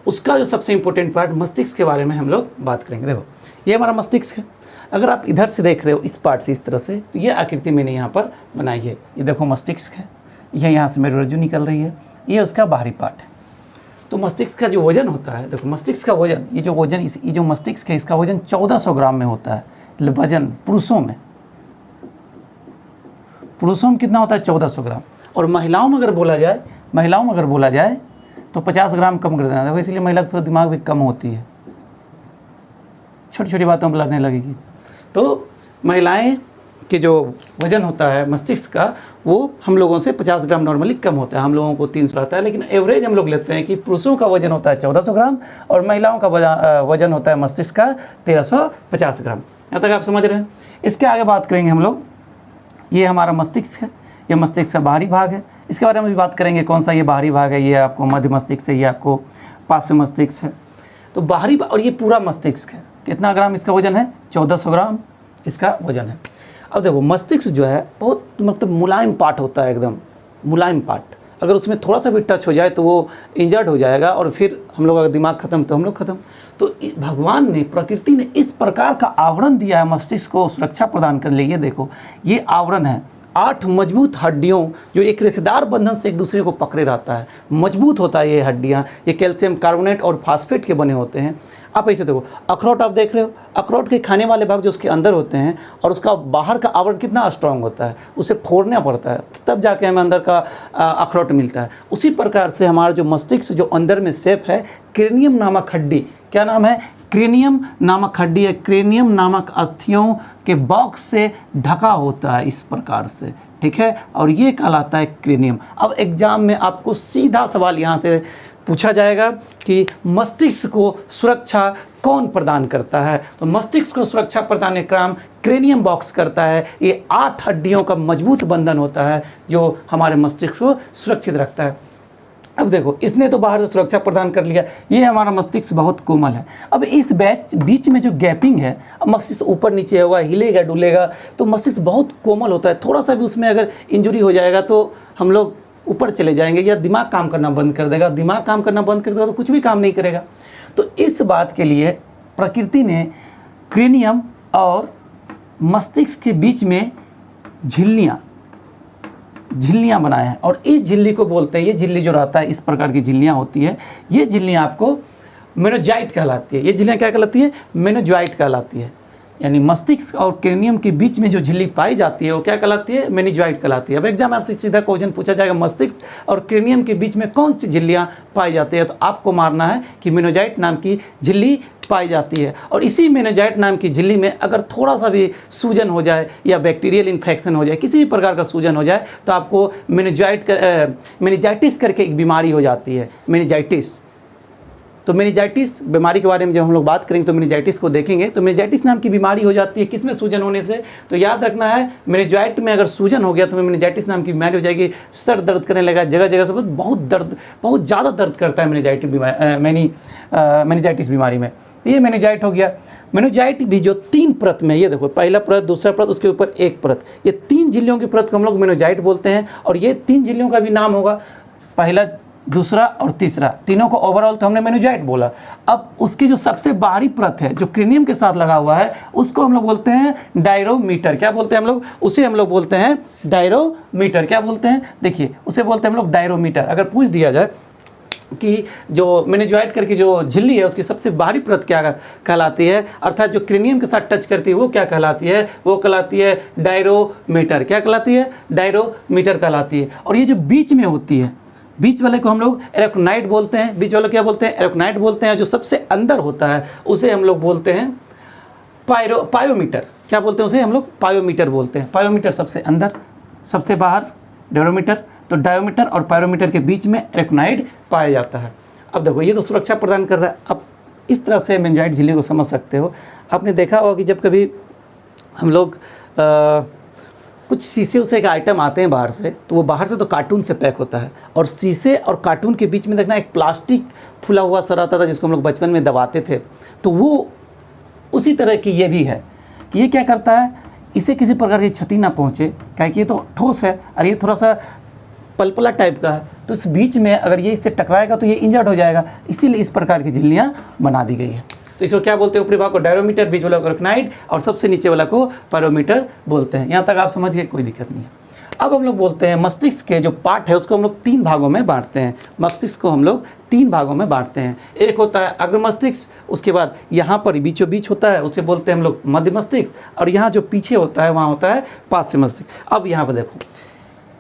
उसका जो सबसे इम्पोर्टेंट पार्ट मस्तिष्क के बारे में हम लोग बात करेंगे। देखो ये हमारा मस्तिष्क है, अगर आप इधर से देख रहे हो इस पार्ट से इस तरह से, तो ये आकृति मैंने यहाँ पर बनाई है। ये देखो मस्तिष्क है, यह यहाँ से मेरी रज्जु निकल रही है, ये उसका बाहरी पार्ट है। तो मस्तिष्क का जो वजन होता है, देखो मस्तिष्क का वजन, ये जो मस्तिष्क है इसका वजन 1400 ग्राम में होता है वजन पुरुषों में। पुरुषों में कितना होता है? 1400 ग्राम। और महिलाओं में अगर बोला जाए तो 50 ग्राम कम कर देना। देखो इसलिए महिला का थोड़ा दिमाग भी कम होती है, छोटी छोटी बातों पर लड़ने लगेगी। तो महिलाएं के जो वजन होता है मस्तिष्क का, वो हम लोगों से 50 ग्राम नॉर्मली कम होता है। हम लोगों को 300 रहता है, लेकिन एवरेज हम लोग लेते हैं कि पुरुषों का वजन होता है 1400 ग्राम और महिलाओं का वजन होता है मस्तिष्क का 1350 ग्राम। यहाँ तक आप समझ रहे हैं। इसके आगे बात करेंगे हम लोग, ये हमारा मस्तिष्क है, ये मस्तिष्क का बाहरी भाग है। इसके बारे में भी बात करेंगे, कौन सा ये बाहरी भाग है, ये आपको मध्य मस्तिष्क है, ये आपको पार्श्व मस्तिष्क है। तो बाहरी और ये पूरा मस्तिष्क है। कितना ग्राम इसका वजन है? 1400 ग्राम इसका वजन है। अब देखो मस्तिष्क जो है बहुत मतलब मुलायम पार्ट होता है, एकदम मुलायम पार्ट। अगर उसमें थोड़ा सा भी टच हो जाए तो वो इंजर्ड हो जाएगा और फिर हम लोग अगर दिमाग ख़त्म तो हम लोग ख़त्म। तो भगवान ने, प्रकृति ने इस प्रकार का आवरण दिया है मस्तिष्क को सुरक्षा प्रदान करने के लिए। देखो ये आवरण है 8 मजबूत हड्डियों जो एक रेशेदार बंधन से एक दूसरे को पकड़े रहता है। मजबूत होता है ये हड्डियाँ, ये कैल्शियम कार्बोनेट और फास्फेट के बने होते हैं। आप ऐसे देखो, अखरोट आप देख रहे हो, अखरोट के खाने वाले भाग जो उसके अंदर होते हैं और उसका बाहर का आवरण कितना स्ट्रांग होता है, उसे फोड़ना पड़ता है तब जाके हमें अंदर का अखरोट मिलता है। उसी प्रकार से हमारा जो मस्तिष्क जो अंदर में शेप है, क्रेनियम नामक हड्डी, क्या नाम है? क्रेनियम नामक हड्डी है। क्रेनियम नामक अस्थियों के बॉक्स से ढका होता है इस प्रकार से, ठीक है, और ये कहलाता है क्रेनियम। अब एग्जाम में आपको सीधा सवाल यहाँ से पूछा जाएगा कि मस्तिष्क को सुरक्षा कौन प्रदान करता है? तो मस्तिष्क को सुरक्षा प्रदान का काम क्रेनियम बॉक्स करता है। ये 8 हड्डियों का मजबूत बंधन होता है जो हमारे मस्तिष्क को सुरक्षित रखता है। अब देखो इसने तो बाहर से सुरक्षा प्रदान कर लिया, ये हमारा मस्तिष्क बहुत कोमल है। अब इस बीच में जो गैपिंग है, अब मस्तिष्क ऊपर नीचे होगा, हिलेगा डुलेगा, तो मस्तिष्क बहुत कोमल होता है। थोड़ा सा भी उसमें अगर इंजरी हो जाएगा तो हम लोग ऊपर चले जाएंगे या दिमाग काम करना बंद कर देगा। दिमाग काम करना बंद कर देगा तो कुछ भी काम नहीं करेगा। तो इस बात के लिए प्रकृति ने क्रेनियम और मस्तिष्क के बीच में झिल्लियाँ बनाए हैं और इस झिल्ली को बोलते हैं, ये झिल्ली जो रहता है इस प्रकार की झिल्लियाँ होती है, ये झिल्लियाँ आपको मेनिंजाइट कहलाती है। ये झिल्लियाँ क्या कहलाती है? मेनिंजाइट कहलाती है। यानी मस्तिष्क और क्रेनियम के बीच में जो झिल्ली पाई जाती है वो क्या कहलाती है? मेनिंजाइट कहलाती है। अब एग्जाम आपसे सीधा क्वेश्चन पूछा जाएगा मस्तिष्क और क्रेनियम के बीच में कौन सी झिल्लियाँ पाई जाती है, तो आपको मारना है कि मेनिंजाइट नाम की झिल्ली पाई जाती है। और इसी मेनिंजाइट नाम की झिल्ली में अगर थोड़ा सा भी सूजन हो जाए या बैक्टीरियल इन्फेक्शन हो जाए, किसी भी प्रकार का सूजन हो जाए, तो आपको मेनिंजाइटिस करके एक बीमारी हो जाती है, मेनिंजाइटिस। तो मेनिंजाइटिस बीमारी के बारे में जब हम लोग बात करेंगे तो मेनिंजाइटिस को देखेंगे। तो मेनिंजाइटिस नाम की बीमारी हो जाती है किस में? सूजन होने से। तो याद रखना है मेनिंजाइट में अगर सूजन हो गया तो मेनिंजाइटिस नाम की बीमारी हो जाएगी। सर दर्द करने लगा, जगह जगह से बहुत ज़्यादा दर्द करता है मेनिंजाइटिस बीमारी में। तो ये मेनिंजाइट हो गया। मेनिंजाइट भी जो 3 परत में, ये देखो पहला परत, दूसरा परत, उसके ऊपर एक परत, ये 3 झिल्लियों की परत को हम लोग मेनिंजाइट बोलते हैं। और ये 3 झिल्लियों का भी नाम होगा, पहला, दूसरा और तीसरा, तीनों को ओवरऑल तो हमने मेनिंजाइट बोला। अब उसकी जो सबसे बाहरी परत है जो क्रेनियम के साथ लगा हुआ है, उसको हम लोग बोलते हैं डायरोमीटर। क्या बोलते हैं हम लोग? उसे हम लोग बोलते हैं डायरोमीटर। क्या बोलते हैं? देखिए उसे बोलते हैं हम लोग डायरोमीटर। अगर पूछ दिया जाए कि जो मेनिंजाइट करके जो झिल्ली है उसकी सबसे बाहरी परत क्या कहलाती है, अर्थात जो क्रेनियम के साथ टच करती है वो क्या कहलाती है? वो कहलाती है डायरोमीटर। क्या कहलाती है? डायरोमीटर कहलाती है। और ये जो बीच में होती है, बीच वाले को हम लोग एरेक्टिनाइट बोलते हैं। बीच वाले क्या बोलते हैं? एरेक्टिनाइट बोलते हैं। जो सबसे अंदर होता है उसे हम लोग बोलते हैं पायोमीटर। क्या बोलते हैं उसे? हम लोग पायोमीटर बोलते हैं। पायोमीटर सबसे अंदर, सबसे बाहर डायरोमीटर। तो डायोमीटर और पायोमीटर के बीच में एरेक्टिनाइट पाया जाता है। अब देखो ये तो सुरक्षा प्रदान कर रहा है। अब इस तरह से मेनिंजाइट झिल्ली को समझ सकते हो। आपने देखा होगा कि जब कभी हम लोग कुछ शीशे उसे एक आइटम आते हैं बाहर से, तो वो बाहर से तो कार्टून से पैक होता है और शीशे और कार्टून के बीच में देखना एक प्लास्टिक फुला हुआ सा रहता था जिसको हम लोग बचपन में दबाते थे। तो वो उसी तरह की ये भी है कि ये क्या करता है, इसे किसी प्रकार की क्षति ना पहुँचे, क्या कि ये तो ठोस है और ये थोड़ा सा पलपला टाइप का है, तो इस बीच में अगर ये इससे टकराएगा तो ये इंजर्ड हो जाएगा, इसीलिए इस प्रकार की झिल्लियाँ बना दी गई है। तो इसको क्या बोलते हैं, ऊपरी भाग को डायरोमीटर, बीच वाला को अरेक्नाइड और सबसे नीचे वाला को पैरोमीटर बोलते हैं। यहाँ तक आप समझ गए, कोई दिक्कत नहीं है। अब हम लोग बोलते हैं मस्तिष्क के जो पार्ट है उसको हम लोग 3 भागों में बांटते हैं। मस्तिष्क को हम लोग 3 भागों में बांटते हैं। एक होता है अग्र मस्तिष्क, उसके बाद यहाँ पर बीचों बीच होता है उसे बोलते हैं हम लोग मध्य मस्तिष्क, और यहाँ जो पीछे होता है वहाँ होता है पार्श्व मस्तिष्क। अब यहाँ पर देखो,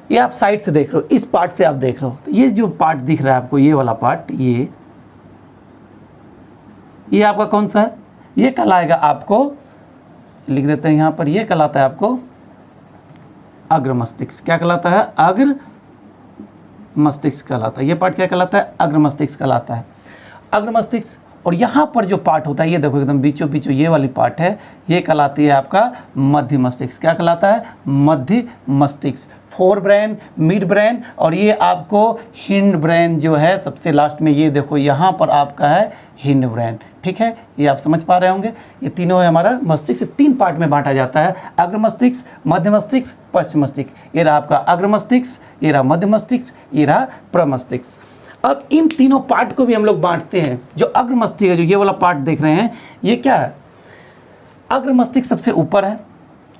ये आप साइड से देख रहे हो, इस पार्ट से आप देख रहे हो, तो ये जो पार्ट दिख रहा है आपको, ये वाला पार्ट, ये आपका कौन सा है, ये कहलाएगा आपको, लिख देते हैं यहाँ पर, ये कहलाता है आपको अग्र मस्तिष्क। क्या कहलाता है, अग्र मस्तिष्क कहलाता है। ये पार्ट क्या कहलाता है, अग्र मस्तिष्क कहलाता है, अग्र मस्तिष्क। और यहाँ पर जो पार्ट होता है, ये देखो एकदम बीचों बीचों ये वाली पार्ट है, ये कहलाती है आपका मध्य मस्तिष्क। क्या कहलाता है, मध्य मस्तिष्क। फोर ब्रेन, मिड ब्रेन, और ये आपको हिंड ब्रेन जो है सबसे लास्ट में, ये देखो यहाँ पर आपका है हिंड ब्रेन। ठीक है, ये आप समझ पा रहे होंगे। ये तीनों है हमारा मस्तिष्क, 3 पार्ट में बांटा जाता है, अग्र मस्तिष्क, मध्य मस्तिष्क, पश्चिम मस्तिष्क। ये रहा आपका अग्र मस्तिष्क, ये रहा मध्य मस्तिष्क, ये रहा प्रमस्तिष्क। अब इन तीनों पार्ट को भी हम लोग बांटते हैं। जो अग्र मस्तिष्क है, जो ये वाला पार्ट देख रहे हैं, ये क्या है, अग्र मस्तिष्क सबसे ऊपर है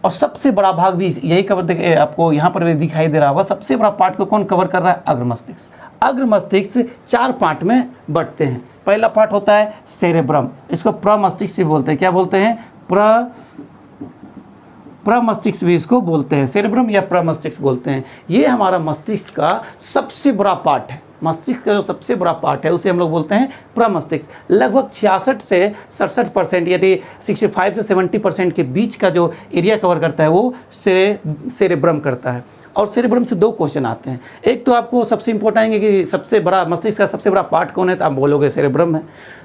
और सबसे बड़ा भाग भी यही कवर, आपको यहाँ पर भी दिखाई दे रहा होगा। सबसे बड़ा पार्ट को कौन कवर कर रहा है, अग्र मस्तिष्क। अग्र मस्तिष्क 4 पार्ट में बंटते हैं। पहला पार्ट होता है सेरेब्रम, इसको प्रमस्तिष्क भी बोलते हैं। क्या बोलते हैं, प्रमस्तिष्क भी इसको बोलते हैं, सेरेब्रम या प्रमस्तिष्क बोलते हैं। ये हमारा मस्तिष्क का सबसे बड़ा पार्ट है। मस्तिष्क का जो सबसे बड़ा पार्ट है उसे हम लोग बोलते हैं प्रमस्तिष्क। लगभग 66 से 67%, यदि 65 से 70% के बीच का जो एरिया कवर करता है वो सेरेब्रम करता है। और सेरेब्रम से 2 क्वेश्चन आते हैं। एक तो आपको सबसे इंपॉर्टेंट आएंगे कि सबसे बड़ा मस्तिष्क का सबसे बड़ा पार्ट कौन है, तो आप बोलोगे सेरेब्रम है।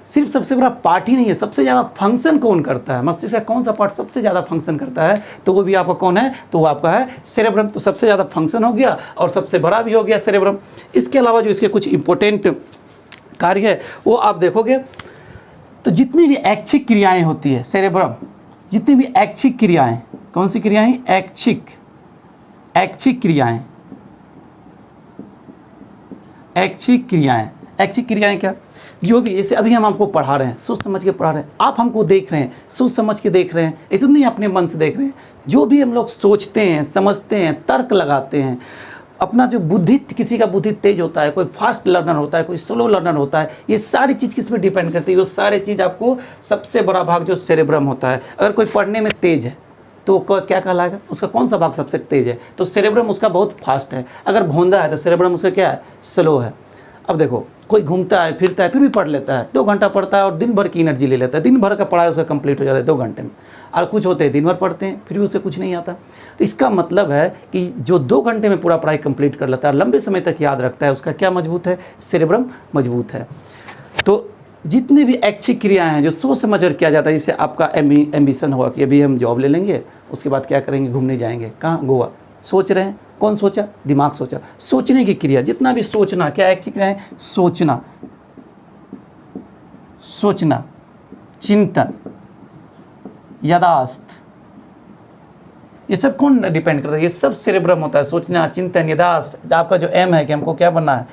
सिर्फ सबसे बड़ा पार्ट ही नहीं है, सबसे ज़्यादा फंक्शन कौन करता है, मस्तिष्क का कौन सा पार्ट सबसे ज़्यादा फंक्शन करता है, तो वो भी आपका कौन है, तो वो आपका है सेरेब्रम। तो सबसे ज़्यादा फंक्शन हो गया और सबसे बड़ा भी हो गया सेरेब्रम। इसके अलावा जो इसके कुछ इंपॉर्टेंट कार्य है वो आप देखोगे, तो जितनी भी ऐच्छिक क्रियाएँ होती है सेरेब्रम, जितनी भी ऐच्छिक क्रियाएँ, कौन सी क्रियाएँ, ऐच्छिक क्रियाएं, ऐच्छिक क्रियाएं क्या, जो भी जैसे अभी हम आपको पढ़ा रहे हैं, सोच समझ के पढ़ा रहे हैं, आप हमको देख रहे हैं, सोच समझ के देख रहे हैं, ऐसे नहीं अपने मन से देख रहे हैं। जो भी हम लोग सोचते हैं, समझते हैं, तर्क लगाते हैं, अपना जो बुद्धि, किसी का बुद्धि तेज होता है, कोई फास्ट लर्नर होता है, कोई स्लो लर्नर होता है, ये सारी चीज़ किस पे डिपेंड करती है, वो सारी चीज़ आपको सबसे बड़ा भाग जो सेरेब्रम होता है। अगर कोई पढ़ने में तेज है तो क्या कहलाएगा, उसका कौन सा भाग सबसे तेज है, तो सेरेब्रम उसका बहुत फास्ट है। अगर भोंदा है तो सेरेब्रम उसका क्या है, स्लो है। अब देखो, कोई घूमता है फिरता है फिर भी पढ़ लेता है, 2 घंटा पढ़ता है और दिन भर की एनर्जी ले लेता है, दिन भर का पढ़ाई उसका कंप्लीट हो जाता है 2 घंटे में। और कुछ होते हैं दिन भर पढ़ते हैं फिर भी उसे कुछ नहीं आता। तो इसका मतलब है कि जो 2 घंटे में पूरा पढ़ाई कंप्लीट कर लेता है, लंबे समय तक याद रखता है, उसका क्या मजबूत है, सेरेब्रम मजबूत है। तो जितनी भी ऐच्छिक क्रियाएं हैं जो सोच समझ कर किया जाता है, जैसे आपका एम्बिशन हुआ कि अभी हम जॉब ले लेंगे, उसके बाद क्या करेंगे, घूमने जाएंगे, कहाँ, गोवा। सोच रहे हैं, कौन सोचा, दिमाग सोचा। सोचने की क्रिया, जितना भी सोचना, क्या ऐच्छिक क्रिया है, सोचना, चिंतन, यादाश्त, ये सब कौन डिपेंड करता है, ये सब सेरेब्रम होता है। सोचना, चिंतन, यादाश्त। आपका जो एम है कि हमको क्या बनना है,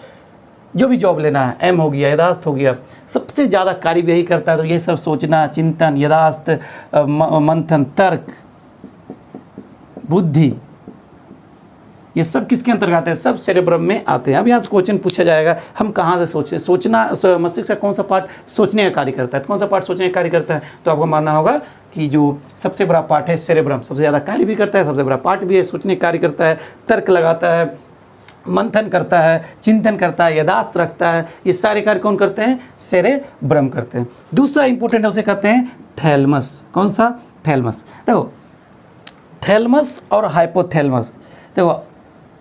जो भी जॉब लेना है, एम हो गया, यादाश्त हो गया, सबसे ज़्यादा कार्य यही करता है। तो ये सब सोचना, चिंतन, यादाश्त, मंथन, तर्क, बुद्धि, ये सब किसके अंतर्गत आते हैं, सब सेरेब्रम में आते हैं। अब यहाँ से क्वेश्चन पूछा जाएगा, हम कहाँ से सोचते, सोचना, मस्तिष्क का कौन सा पार्ट सोचने का कार्य करता है, कौन सा पार्ट सोचने का कार्य करता है, तो आपको मानना होगा कि जो सबसे बड़ा पार्ट है सेरेब्रम, सबसे ज़्यादा कार्य भी करता है, सबसे बड़ा पार्ट भी है, सोचने का कार्य करता है, तर्क लगाता है, मंथन करता है, चिंतन करता है, यादाश्त रखता है। ये सारे कार्य कौन करते हैं, सेरेब्रम करते हैं। दूसरा इंपॉर्टेंट उसे कहते हैं थैलमस। कौन सा, थैलमस। देखो, थैलमस और हाइपोथैलमस, देखो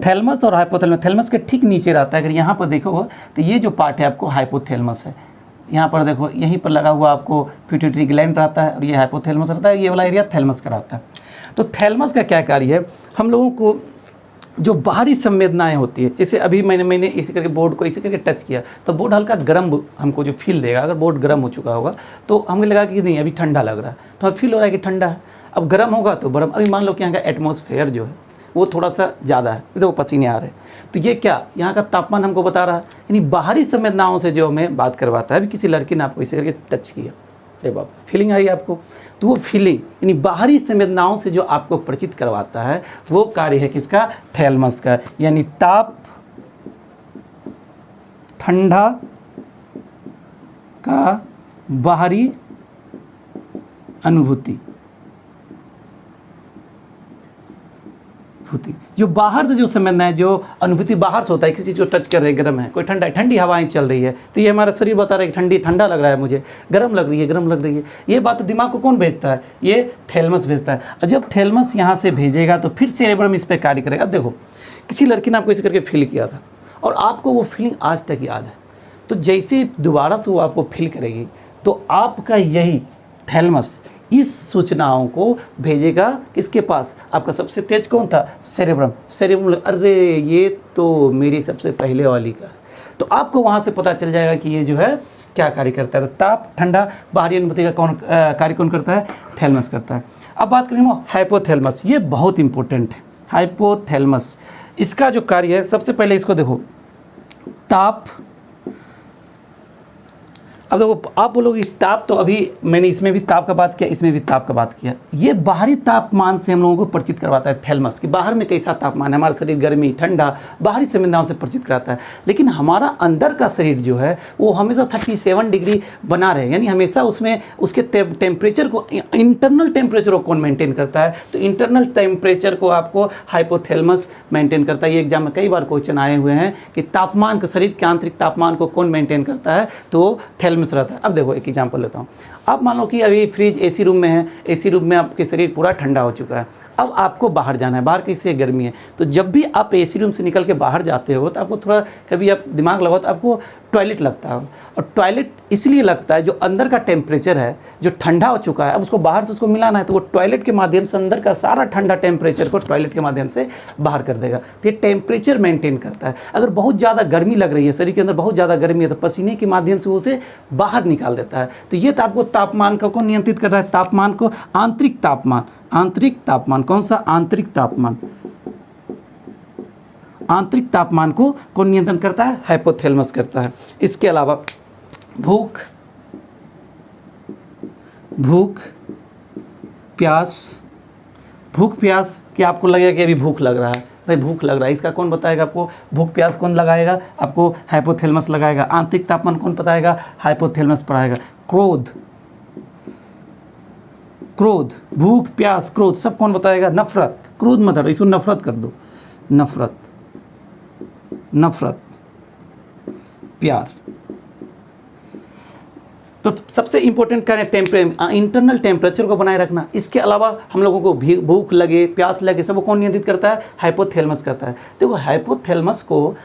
थैलमस और हाइपोथैलमस, थैलमस के ठीक नीचे रहता है। अगर यहाँ पर देखो तो ये जो पार्ट है आपको हाइपोथैलमस है। यहाँ पर देखो, यहीं पर लगा हुआ आपको पिट्यूटरी ग्लैंड रहता है और ये हाइपोथैलमस रहता है, ये वाला एरिया थैलमस का रहता है। तो थैलमस का क्या कार्य है, हम लोगों को जो बाहरी संवेदनाएं होती है, जैसे अभी मैंने इसी करके बोर्ड को इसी करके टच किया तो बोर्ड हल्का गर्म हमको जो फील देगा। अगर बोर्ड गर्म हो चुका होगा तो हमें लगा कि नहीं अभी ठंडा लग रहा है, तो हमें फील हो रहा है कि ठंडा है। अब गर्म होगा तो गर्म। अभी मान लो कि यहाँ का एटमॉस्फेयर जो है वो थोड़ा सा ज़्यादा है, देखो पसीने आ रहे हैं। तो ये क्या, यहाँ का तापमान हमको बता रहा है, यानी बाहरी संवेदनाओं से जो हमें बात करवाता है। अभी किसी लड़की ने आपको इसे करके टच किया, अरे बाप, फीलिंग आई आपको, तो वो फीलिंग यानी बाहरी संवेदनाओं से जो आपको परिचित करवाता है वो कार्य है किसका, थैलेमस का। यानी ताप, ठंडा का बाहरी अनुभूति, जो बाहर से जो संवेदना है, जो अनुभूति बाहर से होता है, किसी चीज़ को टच कर रहे हैं, गर्म है, कोई ठंडा है, ठंडी हवाएं चल रही है, तो ये हमारा शरीर बता रहा है कि ठंडी, ठंडा लग रहा है मुझे, गर्म लग रही है, गर्म लग रही है। ये बात दिमाग को कौन भेजता है, ये थैलेमस भेजता है। और जब थैलेमस यहाँ से भेजेगा तो फिर सेरेब्रम इस पर कार्य करेगा। अब देखो किसी लड़की ने आपको इसे करके फील किया था और आपको वो फीलिंग आज तक याद है, तो जैसे दोबारा से वो आपको फील करेगी तो आपका यही थैलेमस इस सूचनाओं को भेजेगा किसके पास, आपका सबसे तेज कौन था, सेरेब्रम। सेरेब्रम, अरे ये तो मेरी सबसे पहले वाली का, तो आपको वहाँ से पता चल जाएगा कि ये जो है क्या कार्य करता है। तो ताप, ठंडा, बाहरी अनुभूति का कार्य कौन करता है, थैलेमस करता है। अब बात करेंगे हाइपोथैलेमस, ये बहुत इंपॉर्टेंट है। हाइपोथैलेमस, इसका जो कार्य है, सबसे पहले इसको देखो, ताप। अब देखो आप बोलोगे ताप, तो अभी मैंने इसमें भी ताप का बात किया, इसमें भी ताप का बात किया। ये बाहरी तापमान से हम लोगों को परिचित करवाता है थैलेमस, कि बाहर में कैसा तापमान है, हमारा शरीर गर्मी, ठंडा, बाहरी संवेदनाओं से परिचित कराता है। लेकिन हमारा अंदर का शरीर जो है वो हमेशा 37 डिग्री बना रहे, यानी हमेशा उसमें उसके टेम्परेचर को, इंटरनल टेम्परेचर को कौन मेंटेन करता है, तो इंटरनल टेम्परेचर को आपको हाइपोथैलेमस मेंटेन करता है। ये एग्जाम में कई बार क्वेश्चन आए हुए हैं कि तापमान को, शरीर के आंतरिक तापमान को कौन मेंटेन करता है, तो थैलेमस रहता है। अब देखो एक एग्जांपल लेता हूँ, आप मान लो कि अभी फ्रिज एसी रूम में है, एसी रूम में आपके शरीर पूरा ठंडा हो चुका है, अब आपको बाहर जाना है, बाहर कैसे गर्मी है, तो जब भी आप एसी रूम से निकल के बाहर जाते हो तो आपको थोड़ा, कभी आप दिमाग लगाओ तो आपको टॉयलेट लगता है। और टॉयलेट इसलिए लगता है, जो अंदर का टेम्परेचर है जो ठंडा हो चुका है, अब उसको बाहर से उसको मिलाना है, तो वो टॉयलेट के माध्यम से अंदर का सारा ठंडा टेम्परेचर को टॉयलेट के माध्यम से बाहर कर देगा। तो ये टेम्परेचर मेंटेन करता है। अगर बहुत ज़्यादा गर्मी लग रही है, शरीर के अंदर बहुत ज़्यादा गर्मी है, तो पसीने के माध्यम से उसे बाहर निकाल देता है। तो ये तो आपको तापमान को नियंत्रित कर रहा है, तापमान को, आंतरिक तापमान, आंतरिक तापमान, कौन सा, आंतरिक तापमान, आंतरिक तापमान को कौन नियंत्रण करता है, हाइपोथैलेमस करता है। इसके अलावा भूख, भूख प्यास, भूख प्यास, कि आपको लगेगा कि अभी भूख लग रहा है, भाई भूख लग रहा है, इसका कौन बताएगा आपको, भूख प्यास कौन लगाएगा, आपको हाइपोथैलेमस लगाएगा। आंतरिक तापमान कौन बताएगा, हाइपोथैलेमस पढ़ाएगा। क्रोध, क्रोध, भूख प्यास क्रोध सब कौन बताएगा, नफरत, क्रोध मत हटो, इसको नफरत कर दो, नफरत, नफरत, प्यार। तो सबसे इंपॉर्टेंट क्या है, इंटरनल टेम्परेचर को बनाए रखना। इसके अलावा हम लोगों को भूख लगे, प्यास लगे, सब कौन नियंत्रित करता है, हाइपोथैलेमस करता है। देखो हाइपोथैलेमस को,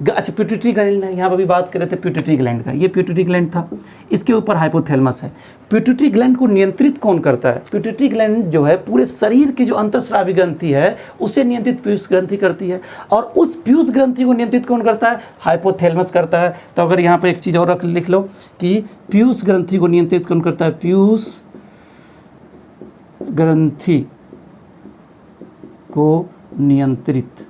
अच्छा पिट्यूटरी ग्लैंड है, यहाँ पर भी बात कर रहे थे पिट्यूटरी ग्लैंड का, ये पिट्यूटरी ग्लैंड था, इसके ऊपर हाइपोथैलेमस है। पिट्यूटरी ग्लैंड को नियंत्रित कौन करता है, पिट्यूटरी ग्लैंड जो है पूरे शरीर की जो अंतःस्रावी ग्रंथि है उसे नियंत्रित पीयूष ग्रंथि करती है, और उस पीयूष ग्रंथि को नियंत्रित कौन करता है, हाइपोथैलेमस करता है। तो अगर यहाँ पर एक चीज़ और लिख लो कि पीयूष ग्रंथि को नियंत्रित कौन करता है, पीयूष ग्रंथि को नियंत्रित,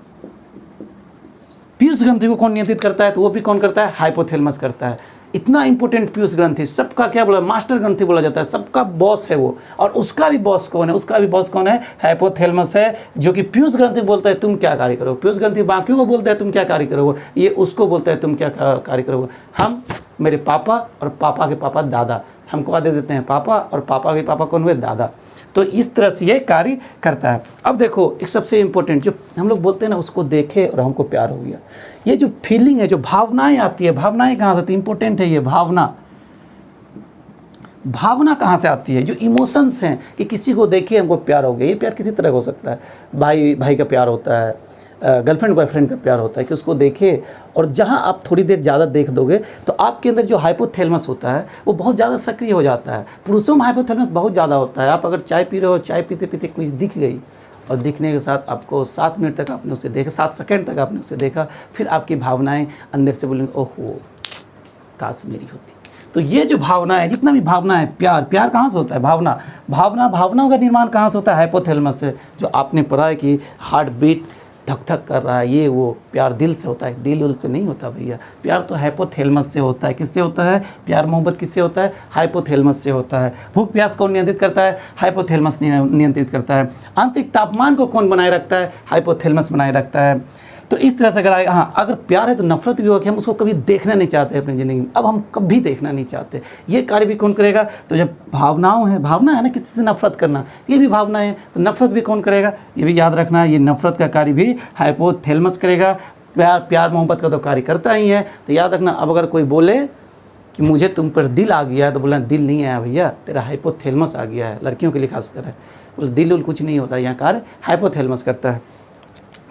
पीयूष ग्रंथि को कौन नियंत्रित करता है, तो वो भी कौन करता है, हाइपोथैलेमस करता है। इतना इंपॉर्टेंट पीयूष ग्रंथि, सबका क्या बोला, मास्टर ग्रंथि बोला जाता है, सबका बॉस है वो, और उसका भी बॉस कौन है, उसका भी बॉस कौन है, हाइपोथैलेमस है, जो कि पीयूष ग्रंथि बोलता है तुम क्या कार्य करो, पीयूष ग्रंथि बाकियों को बोलता है तुम क्या कार्य करोगे, ये उसको बोलता है तुम क्या कार्य करोगे। हम, मेरे पापा और पापा के पापा दादा, हमको आदेश देते हैं पापा, और पापा के पापा कौन हुए, दादा। तो इस तरह से ये कार्य करता है। अब देखो एक सबसे इम्पोर्टेंट, जो हम लोग बोलते हैं ना, उसको देखे और हमको प्यार हो गया, ये जो फीलिंग है, जो भावनाएं आती है, भावनाएं कहाँ से आती है, इंपॉर्टेंट है ये भावना। भावना कहाँ से आती है, जो इमोशंस हैं, कि किसी को देखे हमको प्यार हो गया। ये प्यार किसी तरह का हो सकता है, भाई भाई का प्यार होता है, गर्लफ्रेंड बॉयफ्रेंड का प्यार होता है, कि उसको देखे, और जहाँ आप थोड़ी देर ज़्यादा देख दोगे तो आपके अंदर जो हाइपोथैलेमस होता है वो बहुत ज़्यादा सक्रिय हो जाता है। पुरुषों में हाइपोथैलेमस बहुत ज़्यादा होता है। आप अगर चाय पी रहे हो, चाय पीते पीते कोई दिख गई, और दिखने के साथ आपको 7 मिनट तक आपने उसे देखा, 7 सेकंड तक आपने उसे देखा, फिर आपकी भावनाएं अंदर से बोलेंगे ओहो काश मेरी होती, तो ये जो भावना है, जितना भी भावना है, प्यार, प्यार कहाँ से होता है? भावनाओं का निर्माण कहाँ से होता है? हाइपोथैलेमस से। जो आपने पढ़ा है कि हार्ट बीट धक धक कर रहा है, ये वो प्यार दिल से होता है, दिल से नहीं होता भैया। प्यार तो हाइपोथैलेमस से होता है। किससे होता है प्यार मोहब्बत? किससे होता है? हाइपोथैलेमस से होता है। भूख प्यास कौन नियंत्रित करता है? हाइपोथैलेमस नियंत्रित करता है। आंतरिक तापमान को कौन बनाए रखता है? हाइपोथैलेमस बनाए रखता है। तो इस तरह से अगर हाँ, अगर प्यार है तो नफरत भी होगी। हम उसको कभी देखना नहीं चाहते अपनी ज़िंदगी में, अब हम कभी देखना नहीं चाहते। ये कार्य भी कौन करेगा? तो जब भावना है ना, किसी से नफरत करना, ये भी भावना है, तो नफरत भी कौन करेगा? ये भी याद रखना, ये नफरत का कार्य भी हाइपोथैलेमस करेगा। प्यार मोहब्बत का तो कार्य करता ही है। तो याद रखना, अब अगर कोई बोले कि मुझे तुम पर दिल आ गया है, तो बोला दिल नहीं आया भैया, तेरा हाइपोथैलेमस आ गया है। लड़कियों के लिए खासकर है, बोले दिल उल कुछ नहीं होता, यहाँ कार्य हाइपोथैलेमस करता है।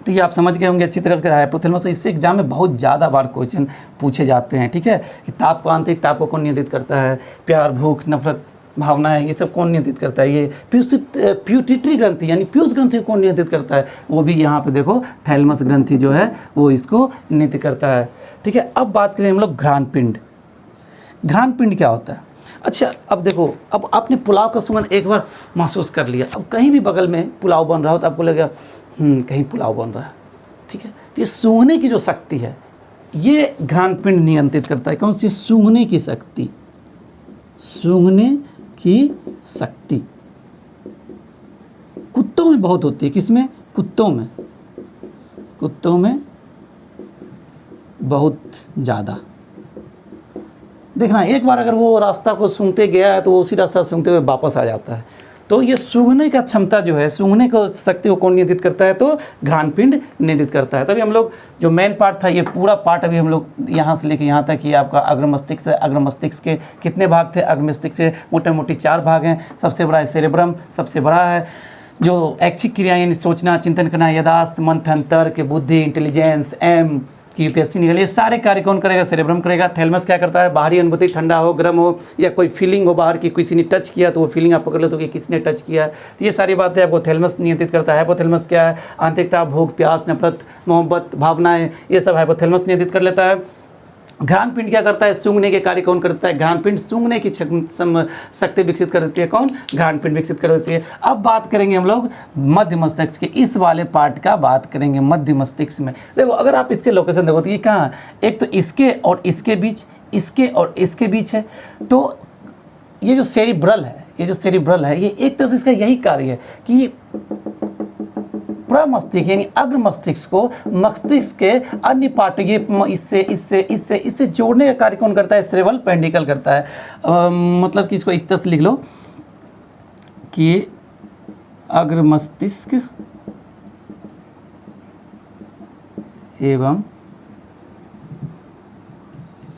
तो ये आप समझ गए होंगे अच्छी तरह से हाइपोथैलेमस। इससे एग्जाम में बहुत ज़्यादा बार क्वेश्चन पूछे जाते हैं, ठीक है, कि ताप को, आंतरिक ताप को कौन नियंत्रित करता है? प्यार, भूख, नफरत, भावनाएं, ये सब कौन नियंत्रित करता है? ये प्यूटिटरी ग्रंथि यानी पीयूष ग्रंथि को कौन नियंत्रित करता है? वो भी यहाँ पे देखो थैलेमस ग्रंथि जो है वो इसको नियंत्रित करता है, ठीक है। अब बात करें हम लोग घ्राणपिंड। घ्राणपिंड क्या होता है? अच्छा, अब देखो, अब आपने पुलाव का सुगंध एक बार महसूस कर लिया, अब कहीं भी बगल में पुलाव बन रहा हो तो आपको लगेगा कहीं पुलाव बन रहा है, ठीक है। तो ये सूंघने की जो शक्ति है, ये घ्राणपिंड नियंत्रित करता है। कौन सी? सूंघने की शक्ति। सूंघने की शक्ति कुत्तों में बहुत होती है। किसमें? कुत्तों में। कुत्तों में बहुत ज़्यादा। देखना, एक बार अगर वो रास्ता को सूंघते गया है तो वो उसी रास्ता सूंघते हुए वापस आ जाता है। तो ये सूंघने का क्षमता जो है, सूंघने को शक्ति को कौन नियंत्रित करता है? तो घ्राणपिंड नियंत्रित करता है। तभी हम लोग जो मेन पार्ट था, ये पूरा पार्ट अभी हम लोग यहाँ से लेके यहाँ तक, ये आपका अग्र मस्तिष्क है। अग्र मस्तिष्क के कितने भाग थे? अग्र मस्तिष्क से मोटे मोटी 4 भाग हैं। सबसे बड़ा है सेरेब्रम, सबसे बड़ा है जो ऐच्छिक क्रिया यानी सोचना, चिंतन करना, यादाश्त, मंथन, तर्क, बुद्धि, इंटेलिजेंस, एम कि यूपीएससी निकले, ये सारे कार्य कौन करेगा? सेरेब्रम करेगा। थैलेमस क्या करता है? बाहरी अनुभूति, ठंडा हो, गर्म हो, या कोई फीलिंग हो बाहर की, किसी ने टच किया तो वो फीलिंग आप पकड़ लो तो कि किसने टच किया, तो ये सारी बातें आपको थैलेमस नियंत्रित करता है। हाइपोथैलेमस क्या है? आंतरिकता, भूख, प्यास, नफरत, मोहब्बत, भावनाएं, ये सब हाइपोथैलेमस नियंत्रित कर लेता है। घ्राणपिंड क्या करता है? सूंघने के कार्य कौन करता है? घ्राणपिंड सूंघने की शक्ति विकसित कर देती है। कौन? घ्राणपिंड विकसित कर देती है। अब बात करेंगे हम लोग मध्य मस्तिष्क के, इस वाले पार्ट का बात करेंगे मध्य मस्तिष्क में। देखो, अगर आप इसके लोकेशन देखो तो ये कहाँ है? एक तो इसके और इसके बीच, इसके और इसके बीच है। तो ये जो सेरिब्रल है, ये एक तरह से इसका यही कार्य है कि प्रमस्तिष्क यानी अग्र मस्तिष्क को मस्तिष्क के अन्य पार्ट, ये इससे जोड़ने का कार्य कौन करता है? सेरेब्रल पेंडिकल करता है। मतलब कि इसको इस तरह से लिख लो कि अग्र मस्तिष्क एवं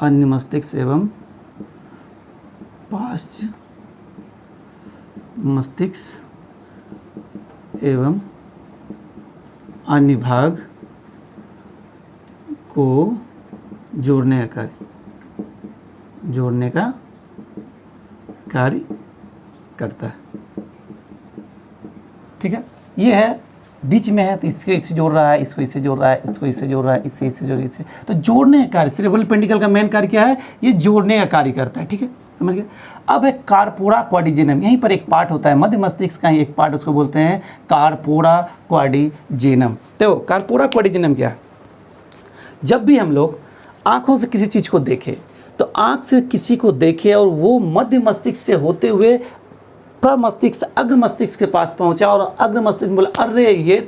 अन्य मस्तिष्क एवं पार्श्व मस्तिष्क एवं अन्य भाग को जोड़ने का कार्य करता है, ठीक है। ये है बीच में है तो इसको इससे जोड़ रहा है, इसको इससे जोड़ रहा है, इसको इससे जोड़ रहा है, इससे इससे जोड़, इससे, तो जोड़ने का कार्य, सेरेब्रल पेंडिकल का मेन कार्य क्या है? ये जोड़ने का कार्य करता है, ठीक है, समझ गए। अब है कार्पोरा क्वाड्रिजेनम, यहीं पर एक पार्ट होता है मध्य मस्तिष्क का, एक पार्ट, उसको बोलते हैं कार्पोरा क्वाड्रिजेनम। देखो, कार्पोरा क्वाड्रिजेनम क्या है? जब भी हम लोग आँखों से किसी चीज़ को देखें, तो आँख से किसी को देखे और वो मध्य मस्तिष्क से होते हुए प्रमस्तिष्क, अग्र मस्तिष्क के पास पहुंचा और अग्र मस्तिष्क बोला, अरे ये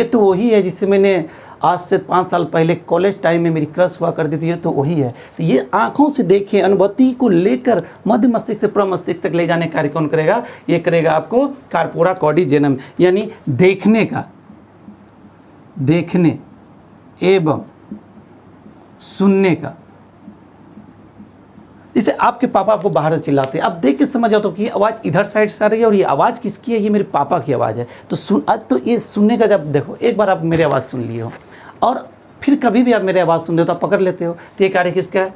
तो वही है जिससे मैंने आज से 5 साल पहले कॉलेज टाइम में मेरी क्रश हुआ करती थी, ये तो वही है। तो ये आँखों से देखें, अनुभूति को लेकर मध्य मस्तिष्क से प्रमस्तिष्क तक ले जाने का कार्य कौन करेगा? ये करेगा आपको कार्पोरा क्वाड्रिजेनम, यानी देखने एवं सुनने का। जैसे आपके पापा आपको बाहर से चिल्लाते हैं, आप देख के समझ जाओ तो कि आवाज़ इधर साइड से आ रही है और ये आवाज़ किसकी है? ये मेरे पापा की आवाज़ है। तो तो ये सुनने का, जब देखो एक बार आप मेरी आवाज़ सुन लिए हो और फिर कभी भी आप मेरी आवाज़ सुनते हो तो आप पकड़ लेते हो, तो ये कार्य किसका है?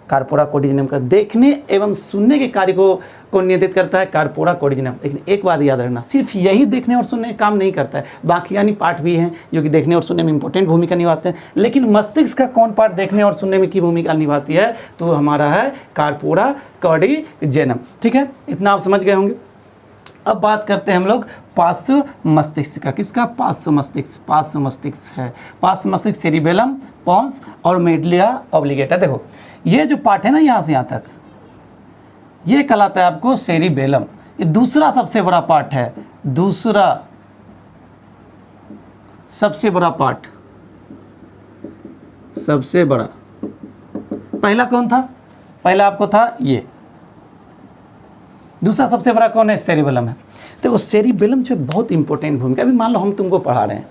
कार्पोरा कोर्टिजिनम का देखने एवं सुनने के कार्य को नियंत्रित करता है कार्पोरा कोर्टिजिनम। लेकिन एक बात याद रखना, सिर्फ यही देखने और सुनने का काम नहीं करता है, बाकी यानी पार्ट भी हैं जो कि देखने और सुनने में इंपॉर्टेंट भूमिका निभाते हैं। लेकिन मस्तिष्क का कौन पार्ट देखने और सुनने में की भूमिका निभाती है, तो हमारा है कार्पोरा कोर्टिजिनम। ठीक है, इतना आप समझ गए होंगे। अब बात करते हैं हम लोग पार्श्व मस्तिष्क का। किसका? पार्श्व मस्तिष्क। पार्श्व मस्तिष्क है, पार्श्व मस्तिष्क सेरिबेलम, पोन्स और मेडुला ऑब्लिगेटा। देखो ये जो पार्ट है ना यहाँ से यहाँ तक, ये कहलाता है आपको सेरिबेलम। ये दूसरा सबसे बड़ा पार्ट है, दूसरा सबसे बड़ा पार्ट, सबसे बड़ा। पहला कौन था? पहला आपको था ये, दूसरा सबसे बड़ा कौन है? सेरिबेलम है। देखो सेरिबेलम जो बहुत इंपॉर्टेंट भूमिका, अभी मान लो हम तुमको पढ़ा रहे हैं,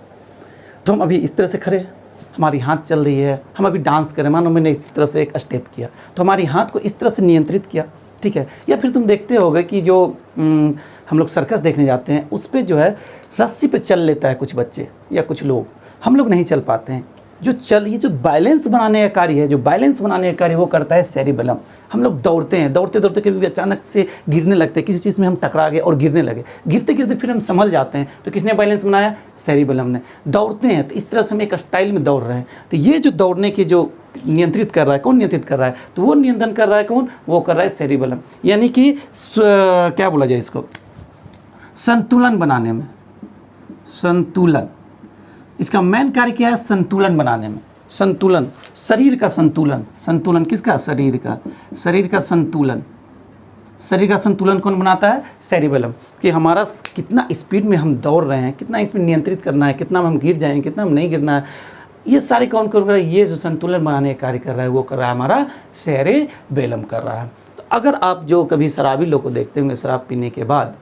तो हम अभी इस तरह से खड़े हैं, हमारी हाथ चल रही है, हम अभी डांस करें, मानो मैंने इस तरह से एक स्टेप किया तो हमारी हाथ को इस तरह से नियंत्रित किया, ठीक है। या फिर तुम देखते होगे कि जो हम लोग सर्कस देखने जाते हैं उस पर जो है रस्सी पे चल लेता है कुछ बच्चे या कुछ लोग, हम लोग नहीं चल पाते हैं। ये जो बैलेंस बनाने का कार्य है, जो बैलेंस बनाने का कार्य वो करता है सेरिबेलम। हम लोग दौड़ते हैं, दौड़ते दौड़ते कभी अचानक से गिरने लगते हैं, किसी चीज़ में हम टकरा गए और गिरने लगे, गिरते गिरते फिर हम संभल जाते हैं, तो किसने बैलेंस बनाया? सेरिबेलम ने। दौड़ते हैं तो इस तरह से हम एक स्टाइल में दौड़ रहे हैं, तो ये जो दौड़ने की जो नियंत्रित कर रहा है, कौन नियंत्रित कर रहा है? तो वो नियंत्रण कर रहा है कौन? वो कर रहा है सेरिबेलम। यानी कि क्या बोला जाए इसको, संतुलन बनाने में, संतुलन, इसका मेन कार्य क्या है? संतुलन बनाने में। संतुलन, शरीर का संतुलन, संतुलन किसका? शरीर का, शरीर का संतुलन। शरीर का संतुलन कौन बनाता है? सेरिबेलम। कि हमारा कितना स्पीड में हम दौड़ रहे हैं, कितना इसमें नियंत्रित करना है, कितना हम गिर जाएंगे, कितना हम नहीं गिरना है, ये सारे कौन कर रहा है? ये जो संतुलन बनाने का कार्य कर रहा है वो कर रहा है हमारा सेरिबेलम कर रहा है। तो अगर आप जो कभी शराबी लोग को देखते होंगे, शराब पीने के बाद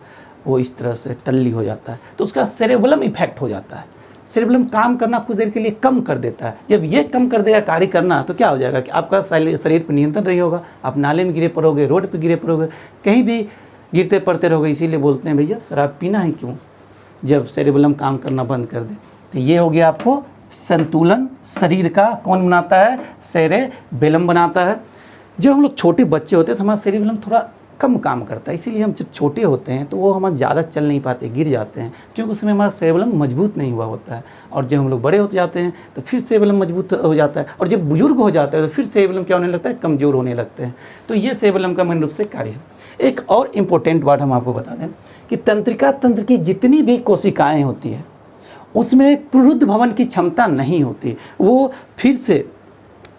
वो इस तरह से टल्ली हो जाता है, तो उसका सेरिबेलम इफेक्ट हो जाता है। सेरिबेलम काम करना कुछ देर के लिए कम कर देता है। जब ये कम कर देगा कार्य करना, तो क्या हो जाएगा कि आपका शरीर पर नियंत्रण नहीं होगा, आप नाले में गिरे पड़ोगे, रोड पे गिरे पड़ोगे, कहीं भी गिरते पड़ते रहोगे। इसीलिए बोलते हैं भैया शराब पीना है क्यों, जब सेरिबेलम काम करना बंद कर दे। तो ये हो गया आपको संतुलन शरीर का कौन बनाता है? सेरिबेलम बनाता है। जब हम लोग छोटे बच्चे होते हैं तो हमारा सेरिबेलम थोड़ा कम काम करता है, इसीलिए हम जब छोटे होते हैं तो वो हम ज़्यादा चल नहीं पाते, गिर जाते हैं, क्योंकि उसमें हमारा सेरिबेलम मजबूत नहीं हुआ होता है। और जब हम लोग बड़े होते जाते हैं तो फिर सेरिबेलम मजबूत हो जाता है, और जब बुजुर्ग हो जाते हैं तो फिर सेरिबेलम क्या होने लगता है? कमज़ोर होने लगते हैं। तो ये सेरिबेलम का मूल रूप से कार्य है। एक और इम्पोर्टेंट बात हम आपको बता दें कि तंत्रिका तंत्र की जितनी भी कोशिकाएँ होती है उसमें पुनरुद्ध भवन की क्षमता नहीं होती, वो फिर से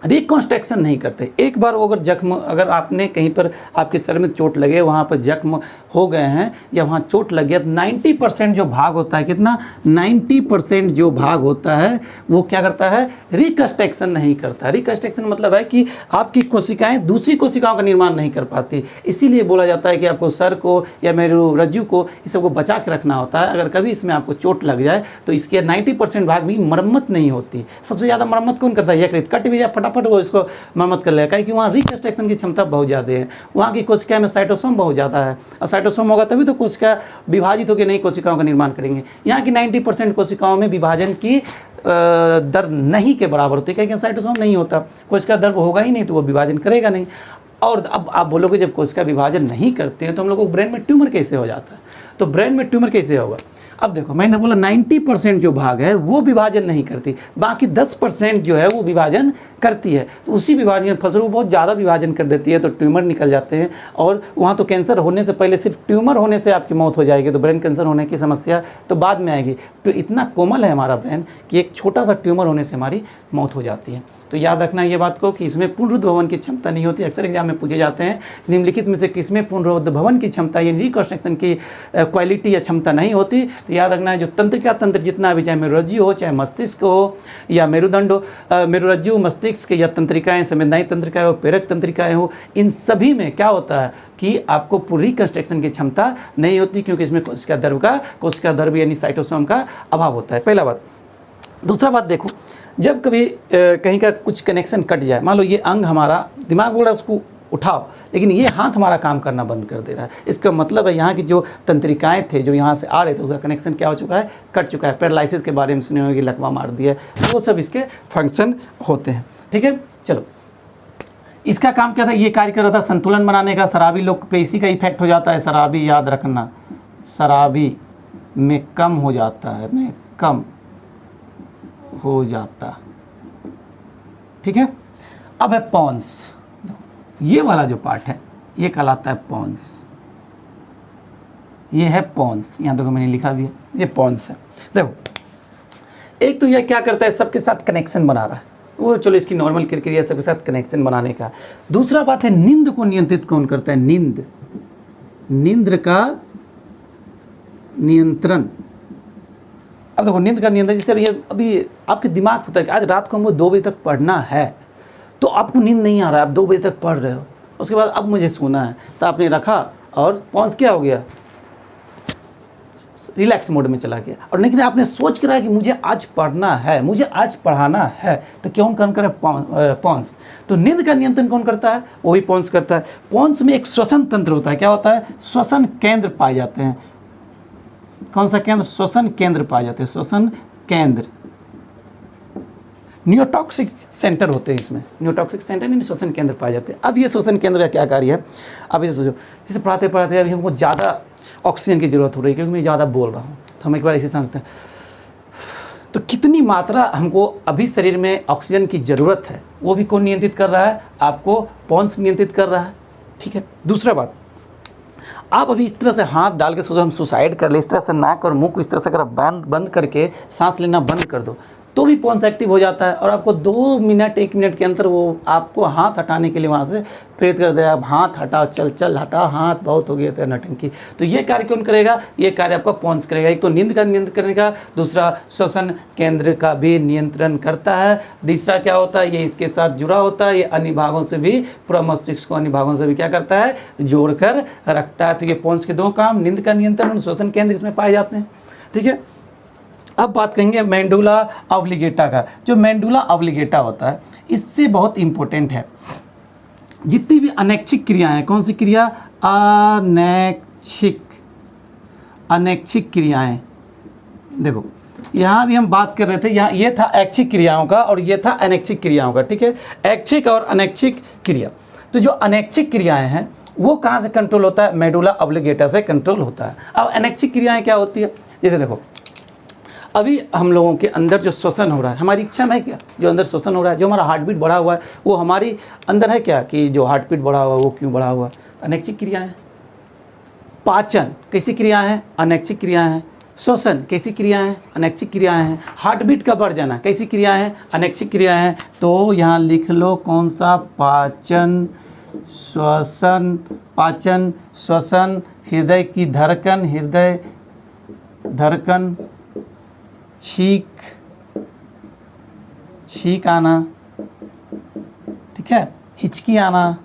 रिकॉन्स्ट्रक्शन नहीं करते। एक बार वो अगर आपने कहीं पर आपके सर में चोट लगे, वहाँ पर जख्म हो गए हैं या वहाँ चोट लग गया, तो 90% जो भाग होता है, कितना? 90% जो भाग होता है वो क्या करता है? रिकन्स्ट्रक्शन नहीं करता। रिकन्स्ट्रक्शन मतलब है कि आपकी कोशिकाएं दूसरी कोशिकाओं का निर्माण नहीं कर पाती। इसीलिए बोला जाता है कि आपको सर को या मेरुरज्जु को इस सबको बचा के रखना होता है। अगर कभी इसमें आपको चोट लग जाए तो इसके 90% भाग भी मरम्मत नहीं होती। सबसे ज़्यादा मरम्मत कौन करता है? यकृत। कट भी जाए फटाफट वो इसको मरम्मत कर लेगा, क्योंकि वहाँ रिकन्स्ट्रक्शन की क्षमता बहुत ज़्यादा है। वहाँ की कोशिका में साइटोसोम बहुत ज़्यादा है, और साइटोसोम होगा तभी तो कोशिका विभाजित होकर नई कोशिकाओं का निर्माण करेंगे। यहाँ की 90% कोशिकाओं में विभाजन की दर नहीं के बराबर होती है, क्योंकि साइटोसोम नहीं होता, कोशिका दर होगा ही नहीं तो वो विभाजन करेगा नहीं। और अब आप बोलोगे जब कोशिका विभाजन नहीं करते हैं तो हम लोग को ब्रेन में ट्यूमर कैसे हो जाता है? तो ब्रेन में ट्यूमर कैसे होगा? अब देखो मैंने बोला 90% जो भाग है वो विभाजन नहीं करती, बाकी 10% जो है वो विभाजन करती है। तो उसी विभाजन फसलों बहुत ज़्यादा विभाजन कर देती है तो ट्यूमर निकल जाते हैं, और वहाँ तो कैंसर होने से पहले सिर्फ ट्यूमर होने से आपकी मौत हो जाएगी, तो ब्रेन कैंसर होने की समस्या तो बाद में आएगी। तो इतना कोमल है हमारा ब्रेन कि एक छोटा सा ट्यूमर होने से हमारी मौत हो जाती है। तो याद रखना ये बात को कि इसमें पुनरुद्ध भवन की क्षमता नहीं होती। अक्सर एग्जाम में पूछे जाते हैं निम्नलिखित में से किसमें पुनरुद्ध भवन की क्षमता या रिकन्स्ट्रक्शन की क्वालिटी या क्षमता नहीं होती? तो याद रखना है जो तंत्रिका तंत्र जितना भी, चाहे मेरुरज्जु हो, चाहे मस्तिष्क हो या मेरुदंड हो, मेरुरज्जु, मस्तिष्क या तंत्रिकाएँ, संवेदनाई तंत्रिकाएँ हो, प्रेरक तंत्रिकाएँ हो, इन सभी में क्या होता है कि आपको पूरी रिकन्स्ट्रक्शन की क्षमता नहीं होती, क्योंकि इसमें कोशिका द्रव्य यानी साइटोसोम का अभाव होता है। पहला बात। दूसरा बात देखो, जब कभी कहीं का कुछ कनेक्शन कट जाए, मान लो ये अंग हमारा, दिमाग बोल रहा है उसको उठाओ, लेकिन ये हाथ हमारा काम करना बंद कर दे रहा है, इसका मतलब है यहाँ की जो तंत्रिकाएँ थे जो यहाँ से आ रहे थे उसका कनेक्शन क्या हो चुका है? कट चुका है। पैरालिसिस के बारे में सुने होंगे, लकवा मार दिया, वो सब इसके फंक्शन होते हैं। ठीक है, चलो इसका काम क्या था, ये कार्य कर रहा था संतुलन बनाने का। शराबी लोग पे इसी का इफेक्ट हो जाता है। शराबी, याद रखना, शराबी में कम हो जाता है, में कम हो जाता। ठीक है। अब है पॉन्स, ये वाला जो पार्ट है ये कहलाता है पॉन्स। ये है पॉन्स, यहाँ देखो मैंने लिखा भी है, ये पॉन्स है। देखो एक तो यह क्या करता है, सबके साथ कनेक्शन बना रहा है, वो चलो इसकी नॉर्मल क्रिया सबके साथ कनेक्शन बनाने का। दूसरा बात है नींद को नियंत्रित कौन करता है, नींद, नींद का नियंत्रण। अब देखो नींद का नियंत्रण, जैसे अभी आपके दिमाग होता है कि आज रात को हमको 2 बजे तक पढ़ना है, तो आपको नींद नहीं आ रहा है, आप 2 बजे तक पढ़ रहे हो, उसके बाद अब मुझे सोना है, तो आपने रखा और पॉन्स क्या हो गया, रिलैक्स मोड में चला गया। और लेकिन आपने सोच के रहा कि मुझे आज पढ़ना है, मुझे आज पढ़ाना है, तो क्यों कौन करे, पॉन्स। तो नींद का नियंत्रण कौन करता है, वो भी पॉन्स करता है। पॉन्स में एक श्वसन तंत्र होता है, क्या होता है, श्वसन केंद्र पाए जाते हैं। कौन सा केंद्र, श्वसन केंद्र पाए जाते हैं, श्वसन केंद्र। न्यूरोटॉक्सिक सेंटर होते हैं इसमें, न्यूरोटॉक्सिक सेंटर नहीं, श्वसन केंद्र पाए जाते हैं। अब ये श्वसन केंद्र का क्या कार्य है, अब ये सोचो, जैसे पढ़ाते पढ़ाते अभी हमको ज़्यादा ऑक्सीजन की ज़रूरत हो रही है क्योंकि मैं ज़्यादा बोल रहा हूँ, तो हम एक बार ऐसे समझते हैं, तो कितनी मात्रा हमको अभी शरीर में ऑक्सीजन की ज़रूरत है, वो भी कौन नियंत्रित कर रहा है, आपको पॉन्स नियंत्रित कर रहा है। ठीक है। दूसरा बात, आप अभी इस तरह से हाथ डाल के सोचो हम सुसाइड कर ले, इस तरह से नाक और मुंह को इस तरह से अगर बंद करके सांस लेना बंद कर दो, तो भी पॉन्स एक्टिव हो जाता है और आपको 2 मिनट 1 मिनट के अंदर वो आपको हाथ हटाने के लिए वहाँ से प्रेरित कर देगा। अब हाथ हटाओ, चल चल हटा हाथ, बहुत हो गया तेरा नटंकी। तो ये कार्य कौन करेगा, ये कार्य आपका पॉन्स करेगा। एक तो नींद का नियंत्रण करने का, दूसरा श्वसन केंद्र का भी नियंत्रण करता है। तीसरा क्या होता है, ये इसके साथ जुड़ा होता है, ये अन्य भागों से भी, पूरा मस्तिष्क को अन्य भागों से भी क्या करता है, जोड़कर रखता है। तो ये पॉन्स के 2 काम, नींद का नियंत्रण और श्वसन केंद्र इसमें पाए जाते हैं। ठीक है। अब बात करेंगे मेंडुला ऑब्लिगेटा का। जो मेंडुला ऑब्लिगेटा होता है, इससे बहुत इम्पोर्टेंट है जितनी भी अनैच्छिक क्रियाएं हैं। कौन सी क्रिया, अनैच्छिक क्रियाएं। देखो यहाँ भी हम बात कर रहे थे, यहाँ ये था ऐच्छिक क्रियाओं का और ये था अनैच्छिक क्रियाओं का। ठीक है। ऐच्छिक और अनैच्छिक क्रिया, तो जो अनैच्छिक क्रियाएं हैं वो कहाँ से कंट्रोल होता है, मेडुला ऑब्लिगेटा से कंट्रोल होता है। अब अनैच्छिक क्रियाएं क्या होती है, जैसे देखो अभी हम लोगों के अंदर जो श्वसन हो रहा है, हमारी इच्छा में है क्या, जो अंदर श्वसन हो रहा है, जो हमारा हार्ट बीट बढ़ा हुआ है, वो हमारी अंदर है क्या, कि जो हार्ट बीट बढ़ा हुआ है वो क्यों बढ़ा हुआ है, अनैच्छिक क्रिया है। पाचन कैसी क्रिया है, अनैच्छिक क्रिया है। श्वसन कैसी क्रिया है, अनैच्छिक क्रियाएं हैं। हार्ट बीट का बढ़ जाना कैसी क्रिया है, अनैच्छिक क्रिया है। तो यहाँ लिख लो कौन सा, पाचन, श्वसन, पाचन, श्वसन, हृदय की धड़कन, हृदय धड़कन, छींक आना, ठीक है, हिचकी आना,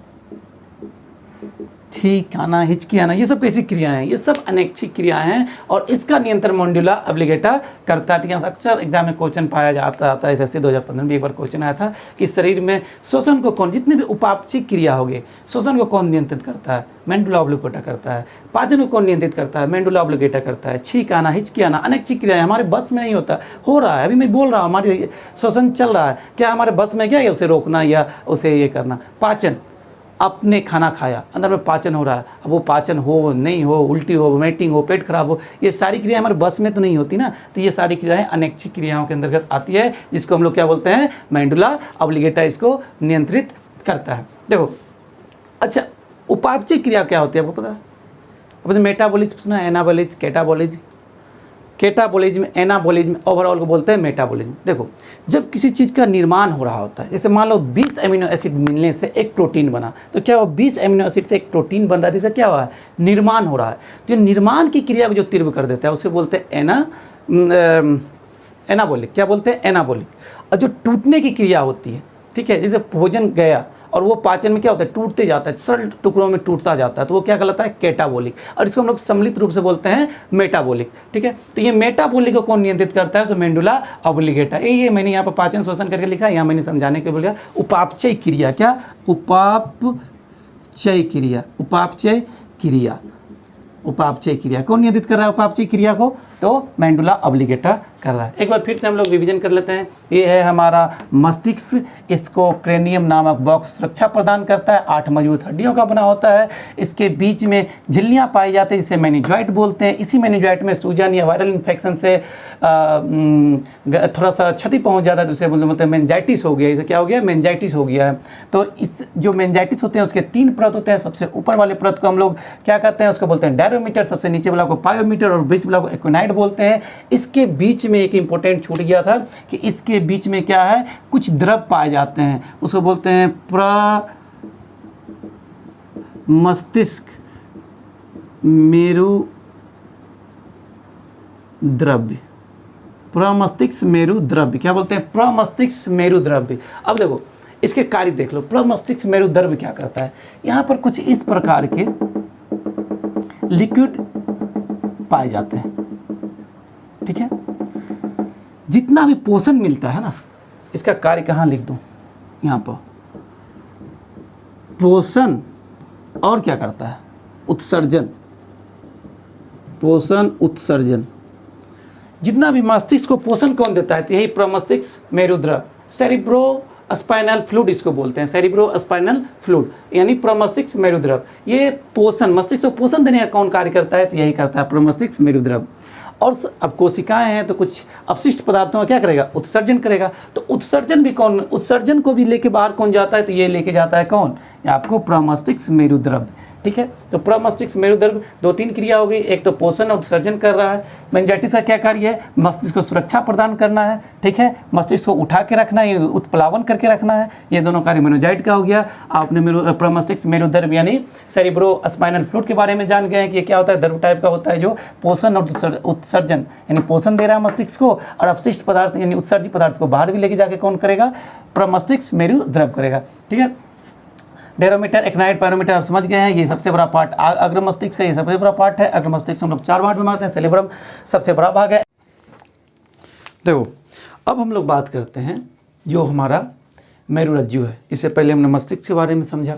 ठीक आना, हिचकी आना, ये सब कैसी क्रियाएं हैं, ये सब अनैच्छिक क्रियाएं हैं और इसका नियंत्रण मेडुला ऑब्लिगेटा करता है। यहाँ अक्सर एग्जाम में क्वेश्चन पाया जाता था, SSC 2015 में एक बार क्वेश्चन आया था कि शरीर में श्वसन को कौन, जितने भी उपापचयिक क्रिया हो गए, श्वसन को कौन नियंत्रित करता है, मेडुला ऑब्लिगेटा करता है। पाचन को कौन नियंत्रित करता है, मेडुला ऑब्लिगेटा करता है। छींक आना, हिचकी आना, अनैच्छिक क्रिया हमारे बस में नहीं होता, हो रहा है, अभी मैं बोल रहा हूँ, हमारी श्वसन चल रहा है, क्या हमारे बस में क्या है उसे रोकना या उसे ये करना। पाचन, आपने खाना खाया, अंदर में पाचन हो रहा है, अब वो पाचन हो नहीं हो, उल्टी हो, वोमिटिंग हो, पेट खराब हो, ये सारी क्रियाएं हमारे बस में तो नहीं होती ना। तो ये सारी क्रियाएं अनैच्छिक क्रियाओं के अंतर्गत आती है, जिसको हम लोग क्या बोलते हैं, मेडुला ऑब्लिगेटा इसको नियंत्रित करता है। देखो अच्छा, उपापचयिक क्रिया क्या होती है आपको पता है, अब मेटाबॉलिज्म सुना, anabolism, catabolism, catabolism, anabolism, overall को बोलते हैं मेटाबॉलिज्म। देखो जब किसी चीज़ का निर्माण हो रहा होता है, जैसे मान लो 20 अमीनो एसिड मिलने से एक प्रोटीन बना, तो क्या हुआ, 20 अमीनो एसिड से एक प्रोटीन बन रहा है, जिससे क्या हुआ है, निर्माण हो रहा है। जो निर्माण की क्रिया को जो तीव्र कर देता है उसे बोलते हैं एनाबॉलिक, क्या बोलते हैं, एनाबॉलिक। और जो टूटने की क्रिया होती है, ठीक है, जैसे भोजन गया और वो पाचन में क्या होता है, टूटते जाता है, सरल टुकड़ों में टूटता जाता है, तो वो क्या कहलाता है, कैटाबॉलिक। और इसको हम लोग सम्मिलित रूप से बोलते हैं मेटाबॉलिक। ठीक है। तो ये मेटाबॉलिक को कौन नियंत्रित करता है, तो मेडुला ऑब्लिगेटा। ये मैंने यहाँ पर पाचन श्वसन करके लिखा है, यहाँ मैंने समझाने के बोला उपापचय क्रिया, क्या, उपापचय क्रिया, उपापचय क्रिया, उपापचय क्रिया कौन नियंत्रित कर रहा है, उपापचय क्रिया को तो मेंडुला ऑब्लिगेटा कर रहा है। एक बार फिर से हम लोग रिवीजन कर लेते हैं। ये है हमारा मस्तिष्क, इसको क्रेनियम नामक बॉक्स सुरक्षा प्रदान करता है, 8 मजबूत हड्डियों का बना होता है। इसके बीच में झिल्लियाँ पाई जाती हैं जिसे मेनिंजाइट बोलते हैं। इसी मेनिंजाइट में सूजन या वायरल इन्फेक्शन से थोड़ा सा क्षति पहुंच जाता है, तो उसे बोलते हैं मेनिंजाइटिस हो गया। इसे क्या हो गया? मेनिंजाइटिस हो गया है। तो इस जो मेनिंजाइटिस होते हैं उसके 3 परत होते हैं। सबसे ऊपर वाले परत को हम लोग क्या कहते हैं? उसको बोलते हैं डायरोमीटर, सबसे नीचे वाला को पायोमीटर और बीच वाला को एक्विनाइड बोलते हैं। इसके बीच में एक इंपॉर्टेंट छूट गया था कि इसके बीच में क्या है? कुछ द्रव पाए जाते हैं, उसको बोलते हैं प्रमस्तिष्क मेरु द्रव्य। प्रमस्तिष्क मेरु द्रव्य क्या बोलते हैं? प्रमस्तिष्क मेरु द्रव्य। अब देखो इसके कार्य देख लो। प्रमस्तिष्क मेरु द्रव्य क्या करता है? यहाँ पर कुछ इस प्रकार के लिक्विड पाए जाते हैं, ठीक है। जितना भी पोषण मिलता है ना, इसका कार्य कहाँ लिख दूं? यहाँ पर पोषण और क्या करता है? उत्सर्जन, पोषण उत्सर्जन। जितना भी मस्तिष्क को पोषण कौन देता है? तो यही प्रमस्तिष्क मेरुद्रव, सेरिब्रो स्पाइनल फ्लूइड इसको बोलते हैं, सेरिब्रो स्पाइनल फ्लूइड यानी प्रमस्तिष्क मेरुद्रव। ये पोषण, मस्तिष्क को पोषण देने का कौन कार्य करता है? तो यही करता है प्रमस्तिष्क मेरुद्रव। और अब कोशिकाएं हैं तो कुछ अपशिष्ट पदार्थों का क्या करेगा? उत्सर्जन करेगा। तो उत्सर्जन भी कौन, उत्सर्जन को भी लेके बाहर कौन जाता है? तो ये लेके जाता है कौन? आपको प्रमस्तिष्क मेरुद्रव, ठीक है। तो प्रमस्तिष्क मेरुद्रव 2-3 क्रिया हो गई। एक तो पोषण और उत्सर्जन कर रहा है। मेनिंजाइटिस का क्या कार्य है? मस्तिष्क को सुरक्षा प्रदान करना है, ठीक है। मस्तिष्क को उठा के रखना है, उत्प्लावन करके रखना है। ये दोनों कार्य मेनिंजाइट का हो गया। आपने प्रमस्तिष्क मेरुद्रव यानी सेरिब्रो स्पाइनल फ्लूइड के बारे में जान गए हैं कि ये क्या होता है? द्रव टाइप का होता है जो पोषण और उत्सर्जन यानी पोषण दे रहा है मस्तिष्क को, और अपशिष्ट पदार्थ यानी उत्सर्जित पदार्थ को बाहर भी लेके जाके कौन करेगा? प्रमस्तिष्क मेरुद्रव करेगा, ठीक है। डेरोमीटर, एक्नाइड, पायरोमीटर आप समझ गए हैं। ये सबसे बड़ा पार्ट अग्र मस्तिष्क है, ये सबसे बड़ा पार्ट है। अग्र मस्तिष्क हम लोग 4 भाग में बांटते हैं। सेरेब्रम सबसे बड़ा भाग है। देखो अब हम लोग बात करते हैं जो हमारा मेरुरज्जु है। इससे पहले हमने मस्तिष्क के बारे में समझा।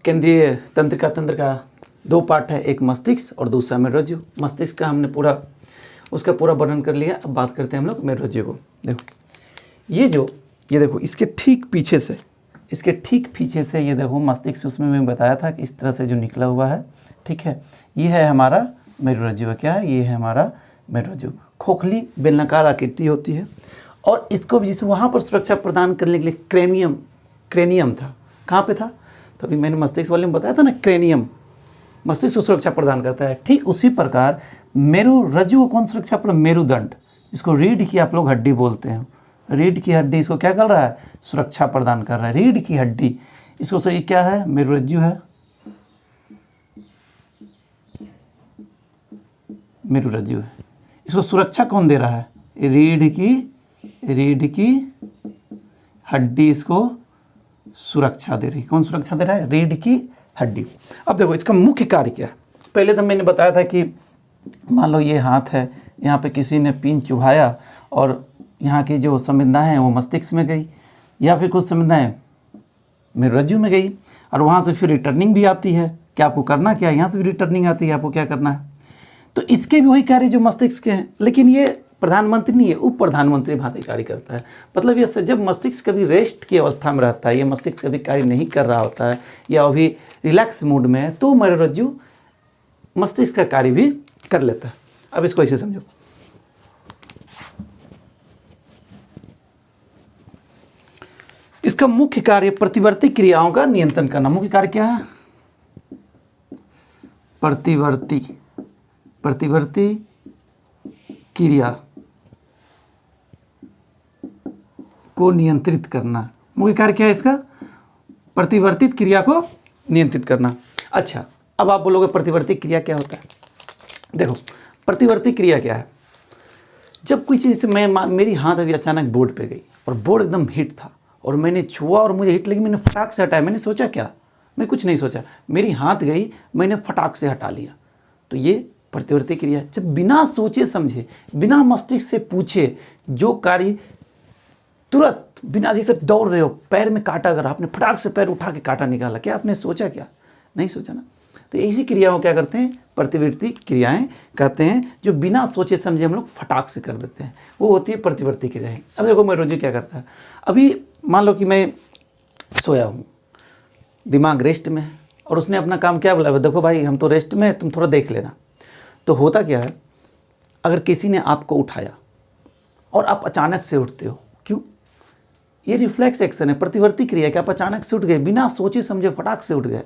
केंद्रीय तंत्रिका तंत्र का 2 पार्ट है, एक मस्तिष्क और दूसरा मेरुरज्जु। मस्तिष्क का हमने उसका पूरा वर्णन कर लिया। अब बात करते हैं हम लोग मेरुरज्जु को। देखो ये देखो इसके ठीक पीछे से ये देखो मस्तिष्क, उसमें मैं बताया था कि इस तरह से जो निकला हुआ है, ठीक है। ये है हमारा मेरुरज्जु है। क्या है? ये है हमारा मेरुरज्जु। खोखली बेलनाकार आकृति होती है और इसको भी जैसे वहाँ पर सुरक्षा प्रदान करने के लिए क्रेनियम था। कहाँ पे था? तो अभी मैंने मस्तिष्क वाले में बताया था ना, क्रेनियम मस्तिष्क को सुरक्षा प्रदान करता है। ठीक उसी प्रकार मेरुरज्जु को कौन सुरक्षा प्रदान? मेरुदंड, इसको रीढ़ की आप लोग हड्डी बोलते हैं। रीढ़ की हड्डी इसको क्या कर रहा है? सुरक्षा प्रदान कर रहा है। रीढ़ की हड्डी इसको सही क्या है? मेरुरज्जु है। मेरुरज्जु है, इसको सुरक्षा कौन दे रहा है? रीढ़ की हड्डी इसको सुरक्षा दे रही है। कौन सुरक्षा दे रहा है? रीढ़ की हड्डी। अब देखो इसका मुख्य कार्य क्या है। पहले तो मैंने बताया था कि मान लो ये हाथ है, यहाँ पे किसी ने पिन चुभाया और यहाँ की जो संवेदनाएं हैं वो मस्तिष्क में गई, या फिर कुछ संवेदनाएं मेरुरज्जु में गई, और वहाँ से फिर रिटर्निंग भी आती है। क्या आपको करना क्या है? यहाँ से भी रिटर्निंग आती है, आपको क्या करना है? तो इसके भी वही कार्य जो मस्तिष्क के हैं, लेकिन ये प्रधानमंत्री नहीं है, उप प्रधानमंत्री भांति कार्य करता है। मतलब ये जब मस्तिष्क कभी रेस्ट की अवस्था में रहता है, ये मस्तिष्क कभी कार्य नहीं कर रहा होता है या अभी रिलैक्स मूड में है, तो मेरुरज्जु मस्तिष्क का कार्य भी कर लेता है। अब इसको ऐसे समझो, इसका मुख्य कार्य प्रतिवर्ती क्रियाओं का नियंत्रण करना। मुख्य कार्य क्या है? प्रतिवर्ती क्रिया को नियंत्रित करना। मुख्य कार्य क्या है इसका? प्रतिवर्तित क्रिया को नियंत्रित करना। अच्छा, अब आप बोलोगे प्रतिवर्ती क्रिया क्या होता है? देखो प्रतिवर्ती क्रिया क्या है? जब कोई चीज़ से मेरी हाथ अभी अचानक बोर्ड पे गई और बोर्ड एकदम हिट था और मैंने छुआ और मुझे हिट लगी, मैंने फटाक से हटाया। मैंने सोचा क्या? मैं कुछ नहीं सोचा, मेरी हाथ गई, मैंने फटाक से हटा लिया। तो ये प्रतिवर्ती क्रिया है। जब बिना सोचे समझे, बिना मस्तिष्क से पूछे जो कार्य तुरंत, बिना जैसे दौड़ रहे हो, पैर में काटा, अगर आपने फटाक से पैर उठा के काटा निकाला, क्या आपने सोचा? क्या नहीं सोचा ना। तो इसी क्रियाओं क्या करते हैं, प्रतिवर्ती क्रियाएं कहते हैं, जो बिना सोचे समझे हम लोग फटाक से कर देते हैं, वो होती है प्रतिवर्ती क्रियाएं। अब देखो मेरोजी क्या करता है, अभी मान लो कि मैं सोया हूँ, दिमाग रेस्ट में है, और उसने अपना काम क्या बोला, देखो भाई हम तो रेस्ट में, तुम थोड़ा देख लेना। तो होता क्या है, अगर किसी ने आपको उठाया और आप अचानक से उठते हो, क्यों, ये रिफ्लेक्स एक्शन है, प्रतिवर्ती क्रिया है कि आप अचानक से उठ गए, बिना सोचे समझे फटाक से उठ गए,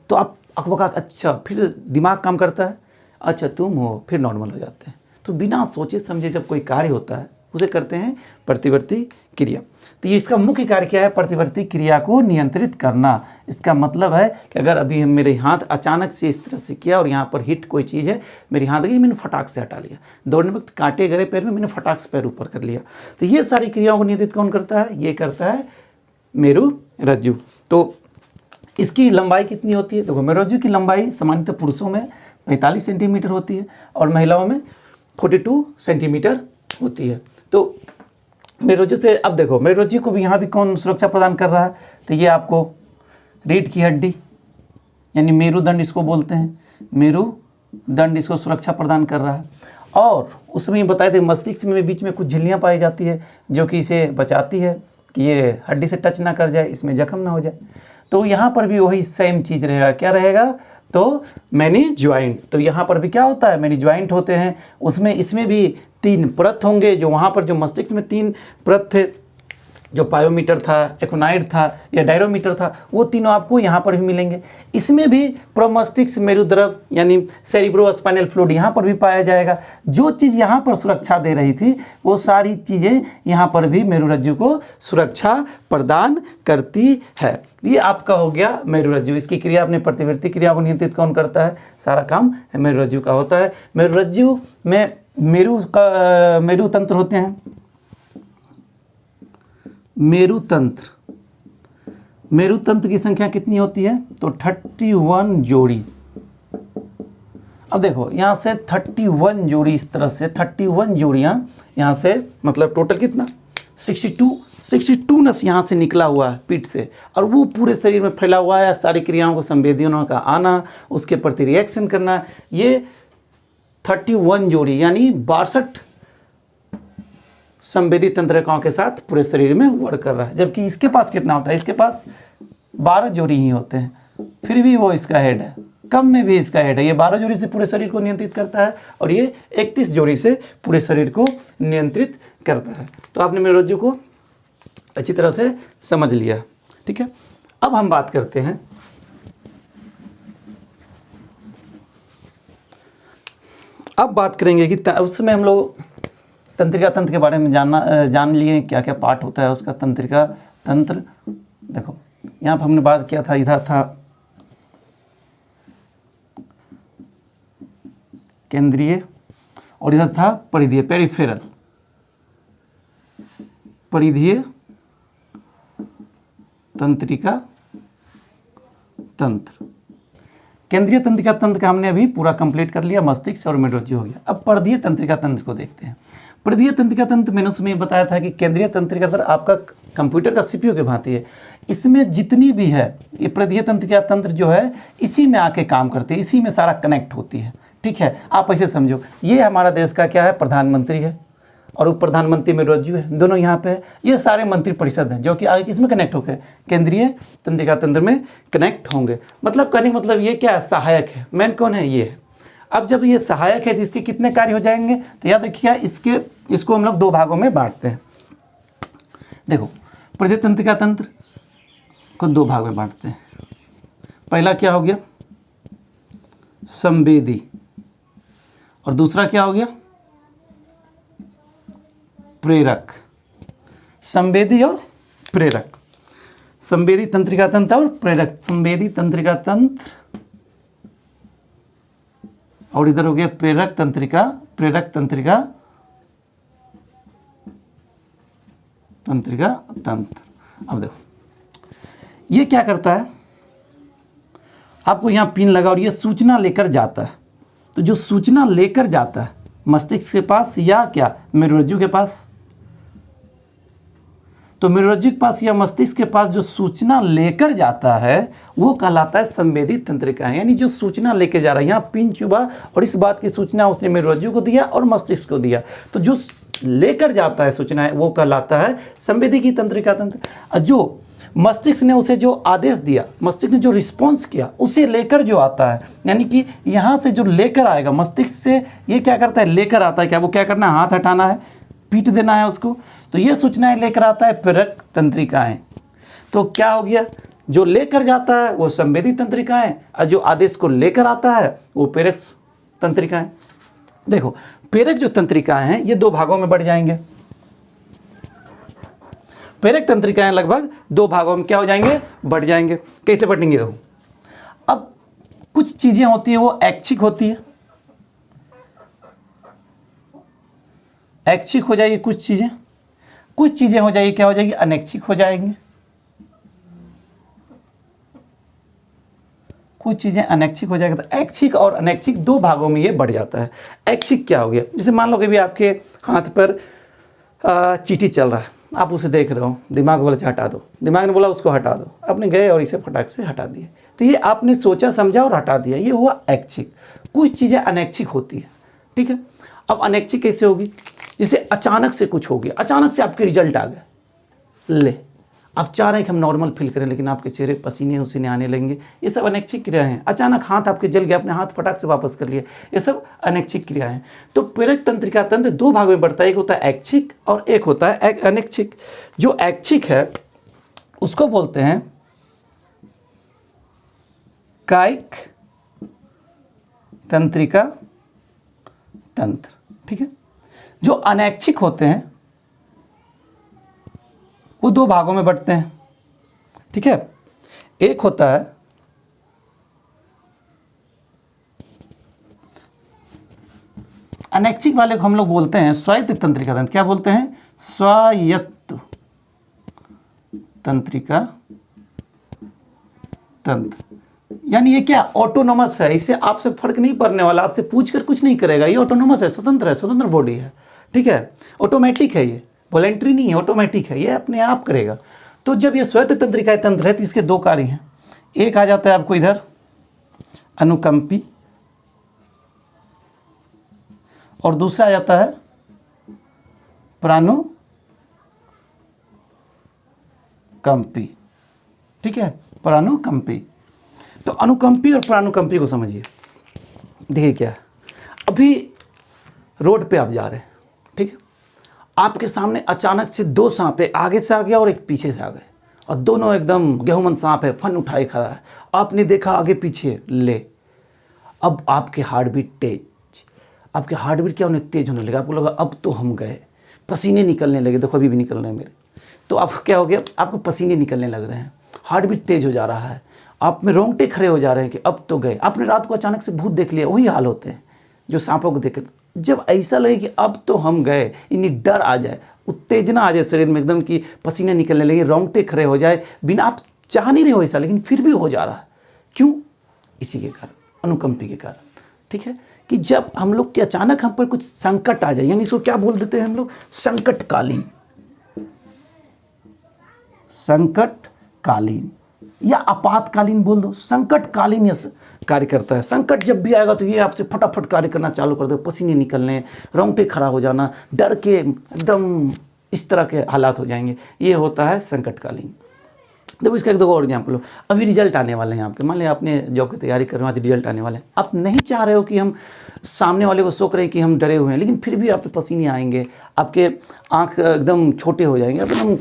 तो आप अकबकाक, अच्छा, फिर दिमाग काम करता है, अच्छा तुम हो, फिर नॉर्मल हो जाते हैं। तो बिना सोचे समझे जब कोई कार्य होता है उसे करते हैं प्रतिवर्ती क्रिया। तो ये इसका मुख्य कार्य क्या है, प्रतिवर्ती क्रिया को नियंत्रित करना। इसका मतलब है कि अगर अभी मेरे हाथ अचानक से इस तरह से किया और यहाँ पर हिट कोई चीज़ है, मेरी हाथ गई, मैंने फटाक से हटा लिया, दौड़ने वक्त कांटे गए पैर में, मैंने फटाक से पैर ऊपर कर लिया। तो ये सारी क्रियाओं को नियंत्रित कौन करता है, ये करता है मेरुरज्जु। तो इसकी लंबाई कितनी होती है, देखो मेरुरज्जु की लंबाई सामान्यतः पुरुषों में 45 सेंटीमीटर होती है और महिलाओं में 42 सेंटीमीटर होती है। तो मेरुरज्जु से, अब देखो मेरुरज्जु को भी यहाँ भी कौन सुरक्षा प्रदान कर रहा है, तो ये आपको रीढ़ की हड्डी यानी मेरुदंड इसको बोलते हैं, मेरुदंड इसको सुरक्षा प्रदान कर रहा है। और उसमें बताए थे मस्तिष्क में बीच में कुछ झिल्लियाँ पाई जाती है जो कि इसे बचाती है कि ये हड्डी से टच ना कर जाए, इसमें जख्म ना हो जाए। तो यहाँ पर भी वही सेम चीज़ रहेगा, क्या रहेगा, तो मैनी ज्वाइंट। तो यहाँ पर भी क्या होता है, मैनी ज्वाइंट होते हैं, उसमें इसमें भी 3 परत होंगे, जो वहाँ पर जो मस्तिष्क में 3 परत थे, जो पायोमीटर था, एक्नाइड था या डायरोमीटर था, वो तीनों आपको यहाँ पर भी मिलेंगे। इसमें भी प्रमस्तिष्क मेरुद्रव यानी सेरिब्रोस्पाइनल फ्लूइड यहाँ पर भी पाया जाएगा। जो चीज़ यहाँ पर सुरक्षा दे रही थी वो सारी चीज़ें यहाँ पर भी मेरुरज्जु को सुरक्षा प्रदान करती है। ये आपका हो गया मेरुरज्जु। इसकी क्रिया, अपने प्रतिवर्ती क्रिया को नियंत्रित कौन करता है, सारा काम मेरुरज्जु का होता है। मेरुरज्जु में मेरुतंत्र होते हैं, मेरुतंत्र की संख्या कितनी होती है, तो 31 जोड़ी। अब देखो यहाँ से 31 जोड़ी, इस तरह से 31 जोड़ियाँ यहाँ से, मतलब टोटल कितना 62 नस यहाँ से निकला हुआ है पीठ से, और वो पूरे शरीर में फैला हुआ है। सारी क्रियाओं को, संवेदियों का आना, उसके प्रति रिएक्शन करना, ये 31 जोड़ी यानी 62 संवेदी तंत्रिकाओं के साथ पूरे शरीर में वर्क कर रहा है। जबकि इसके पास कितना होता है, इसके पास 12 जोड़ी ही होते हैं, फिर भी वो इसका हेड है, कम में भी इसका हेड है। ये 12 जोड़ी से पूरे शरीर को नियंत्रित करता है और ये 31 जोड़ी से पूरे शरीर को नियंत्रित करता है। तो आपने मेरुरज्जु को अच्छी तरह से समझ लिया, ठीक है। अब हम बात करते हैं करेंगे कि उसमें हम लोग तंत्रिका तंत्र के बारे में जान लिए, क्या क्या पार्ट होता है उसका, तंत्रिका तंत्र। देखो यहाँ पर हमने बात किया था, इधर था केंद्रीय और इधर था परिधीय, पेरिफेरल, परिधीय तंत्रिका तंत्र। केंद्रीय तंत्रिका तंत्र का हमने अभी पूरा कंप्लीट कर लिया, मस्तिष्क और मेरुरज्जु हो गया। अब परिधीय तंत्रिका तंत्र को देखते हैं। परिधीय तंत्रिका तंत्र मैंने उसमें बताया था कि केंद्रीय तंत्रिका तंत्र आपका कंप्यूटर का सीपीयू के भांति है। इसमें जितनी भी है, ये परिधीय तंत्रिका तंत्र जो है इसी में आके काम करती है, इसी में सारा कनेक्ट होती है, ठीक है। आप ऐसे समझो, ये हमारा देश का क्या है, प्रधानमंत्री है, और उप प्रधानमंत्री मेरुरज्जु है, दोनों यहाँ पे है। ये सारे मंत्री परिषद हैं जो कि आगे किसमें कनेक्ट होकर केंद्रीय तंत्रिका तंत्र में कनेक्ट होंगे। मतलब कहने मतलब ये क्या है, सहायक है, मेन कौन है, ये है। अब जब ये सहायक है तो इसके कितने कार्य हो जाएंगे, तो याद रखिए इसको हम लोग 2 भागों में बांटते हैं। देखो परिधीय तंत्रिका तंत्र को 2 भाग में बांटते हैं। पहला क्या हो गया, संवेदी, और दूसरा क्या हो गया, प्रेरक। संवेदी और प्रेरक, संवेदी तंत्रिका तंत्र और प्रेरक। संवेदी तंत्रिका तंत्र और इधर हो गया प्रेरक तंत्रिका तंत्र। अब देखो ये क्या करता है, आपको यहाँ पिन लगा और ये सूचना लेकर जाता है। तो जो सूचना लेकर जाता है मस्तिष्क के पास या क्या मेरुरज्जु के पास, तो मेरुरज्जु के पास या मस्तिष्क के पास जो सूचना लेकर जाता है वो कहलाता है संवेदी तंत्रिका, यानी जो सूचना लेके जा रहा है। यहाँ पिन चुभा और इस बात की सूचना उसने मेरुरज्जु को दिया और मस्तिष्क को दिया, तो जो लेकर जाता है सूचना वो कहलाता है संवेदी की तंत्रिका तंत्र। जो मस्तिष्क ने उसे जो आदेश दिया, मस्तिष्क ने जो रिस्पॉन्स किया, उसे लेकर जो आता है, यानी कि यहाँ से जो लेकर आएगा मस्तिष्क से, ये क्या करता है लेकर आता है। क्या वो क्या करना है, हाथ हटाना है, पीट देना है उसको, तो ये सूचनाएं लेकर आता है प्रेरक तंत्रिकाएं। तो क्या हो गया, जो लेकर जाता है वो संवेदी तंत्रिकाएं और जो आदेश को लेकर आता है वो प्रेरक तंत्रिकाएं। देखो प्रेरक जो तंत्रिकाएं हैं ये दो भागों में बढ़ जाएंगे। प्रेरक तंत्रिकाएं लगभग दो भागों में क्या हो जाएंगे, बढ़ जाएंगे। कैसे बढ़ेंगे, देखो अब कुछ चीजें होती है वो ऐच्छिक होती है, ऐच्छिक हो जाएगी कुछ चीजें हो जाएगी क्या हो जाएगी, अनैच्छिक हो जाएंगी। कुछ चीजें अनैच्छिक हो जाएगा। तो ऐच्छिक और अनैच्छिक दो भागों में ये बढ़ जाता है। ऐच्छिक क्या हो गया, जैसे मान लो कि भी आपके हाथ पर चींटी चल रहा है, आप उसे देख रहे हो, दिमाग बोला हटा दो, दिमाग ने बोला उसको हटा दो, आपने गए और इसे फटाक से हटा दिए, तो ये आपने सोचा समझा और हटा दिया, ये हुआ ऐच्छिक। कुछ चीज़ें अनैच्छिक होती है, ठीक है। अब अनैच्छिक कैसे होगी, जैसे अचानक से कुछ हो गया, अचानक से आपके रिजल्ट आ गए, ले आप चाह रहे हैं कि हम नॉर्मल फील करें लेकिन आपके चेहरे पसीने उसीने आने लगेंगे, ये सब अनैच्छिक क्रियाएं हैं। अचानक हाथ आपके जल गया, आपने हाथ फटाक से वापस कर लिया, ये सब अनैच्छिक क्रियाएं हैं। तो प्रेरक तंत्रिका तंत्र दो भाग में बढ़ता है, एक होता है ऐच्छिक और एक होता है अनैच्छिक। जो ऐच्छिक है उसको बोलते हैं कायिक तंत्रिका तंत्र, ठीक है। जो अनैच्छिक होते हैं वो दो भागों में बढ़ते हैं, ठीक है। एक होता है अनैच्छिक वाले को हम लोग बोलते हैं स्वायत्त तंत्रिका तंत्र। क्या बोलते हैं, स्वायत्त तंत्रिका तंत्र, यानी ये क्या ऑटोनोमस है, इसे आपसे फर्क नहीं पड़ने वाला, आपसे पूछकर कुछ नहीं करेगा, ये ऑटोनोमस है, स्वतंत्र बॉडी है, ठीक है। ऑटोमेटिक है, ये वॉलेंट्री नहीं है, ऑटोमेटिक है, ये अपने आप करेगा। तो जब ये स्वायत्त तंत्रिका तंत्र है तो इसके दो कार्य हैं। एक आ जाता है आपको इधर अनुकंपी और दूसरा आ जाता है प्राणुकंपी, ठीक है, प्राणुकंपी। तो अनुकंपी और प्राणुकंपी को समझिए। देखिए क्या, अभी रोड पे आप जा रहे हैं, ठीक है, आपके सामने अचानक से दो सांप, एक आगे से आ गया और एक पीछे से आ गए, और दोनों एकदम गेहूंमन सांप है, फन उठाए खड़ा है। आपने देखा आगे पीछे, ले अब आपके हार्ट बीट तेज, आपके हार्ट बीट क्या होने तेज होने लगा, आपको लगा अब तो हम गए, पसीने निकलने लगे, देखो अभी भी निकल रहे हैं मेरे, तो आप क्या हो गया, आपको पसीने निकलने लग रहे हैं, हार्ट बीट तेज हो जा रहा है, आप में रोंगटे खड़े हो जा रहे हैं कि अब तो गए। आपने रात को अचानक से भूत देख लिया, वही हाल होते हैं जो सांपों को देख, जब ऐसा लगे कि अब तो हम गए, यानी डर आ जाए, उत्तेजना आ जाए शरीर में एकदम कि पसीने निकलने लगे, रोंगटे खड़े हो जाए, बिना आप चाह नहीं रहे हो ऐसा, लेकिन फिर भी हो जा रहा है, क्यों, इसी के कारण, अनुकंपी के कारण, ठीक है। कि जब हम लोग के अचानक हम पर कुछ संकट आ जाए, यानी इसको क्या बोल देते हैं हम लोग, संकटकालीन या आपातकालीन बोल दो, संकटकालीन ये कार्य करता है। संकट जब भी आएगा तो ये आपसे फटाफट कार्य करना चालू कर दे, पसीने निकलने, रोंगटे खड़ा हो जाना, डर के एकदम इस तरह के हालात हो जाएंगे, ये होता है संकटकालीन। देखो इसका एक दो और एग्जाम्पल हो, अभी रिजल्ट आने वाले हैं आपके, मान लिया आपने जॉब की तैयारी कर रहे हो, आज रिजल्ट आने वाले हैं, आप नहीं चाह रहे हो कि हम सामने वाले को शौक रहे कि हम डरे हुए हैं, लेकिन फिर भी आप पे पसीने आएंगे, आपके आँख एकदम छोटे हो जाएंगे, एकदम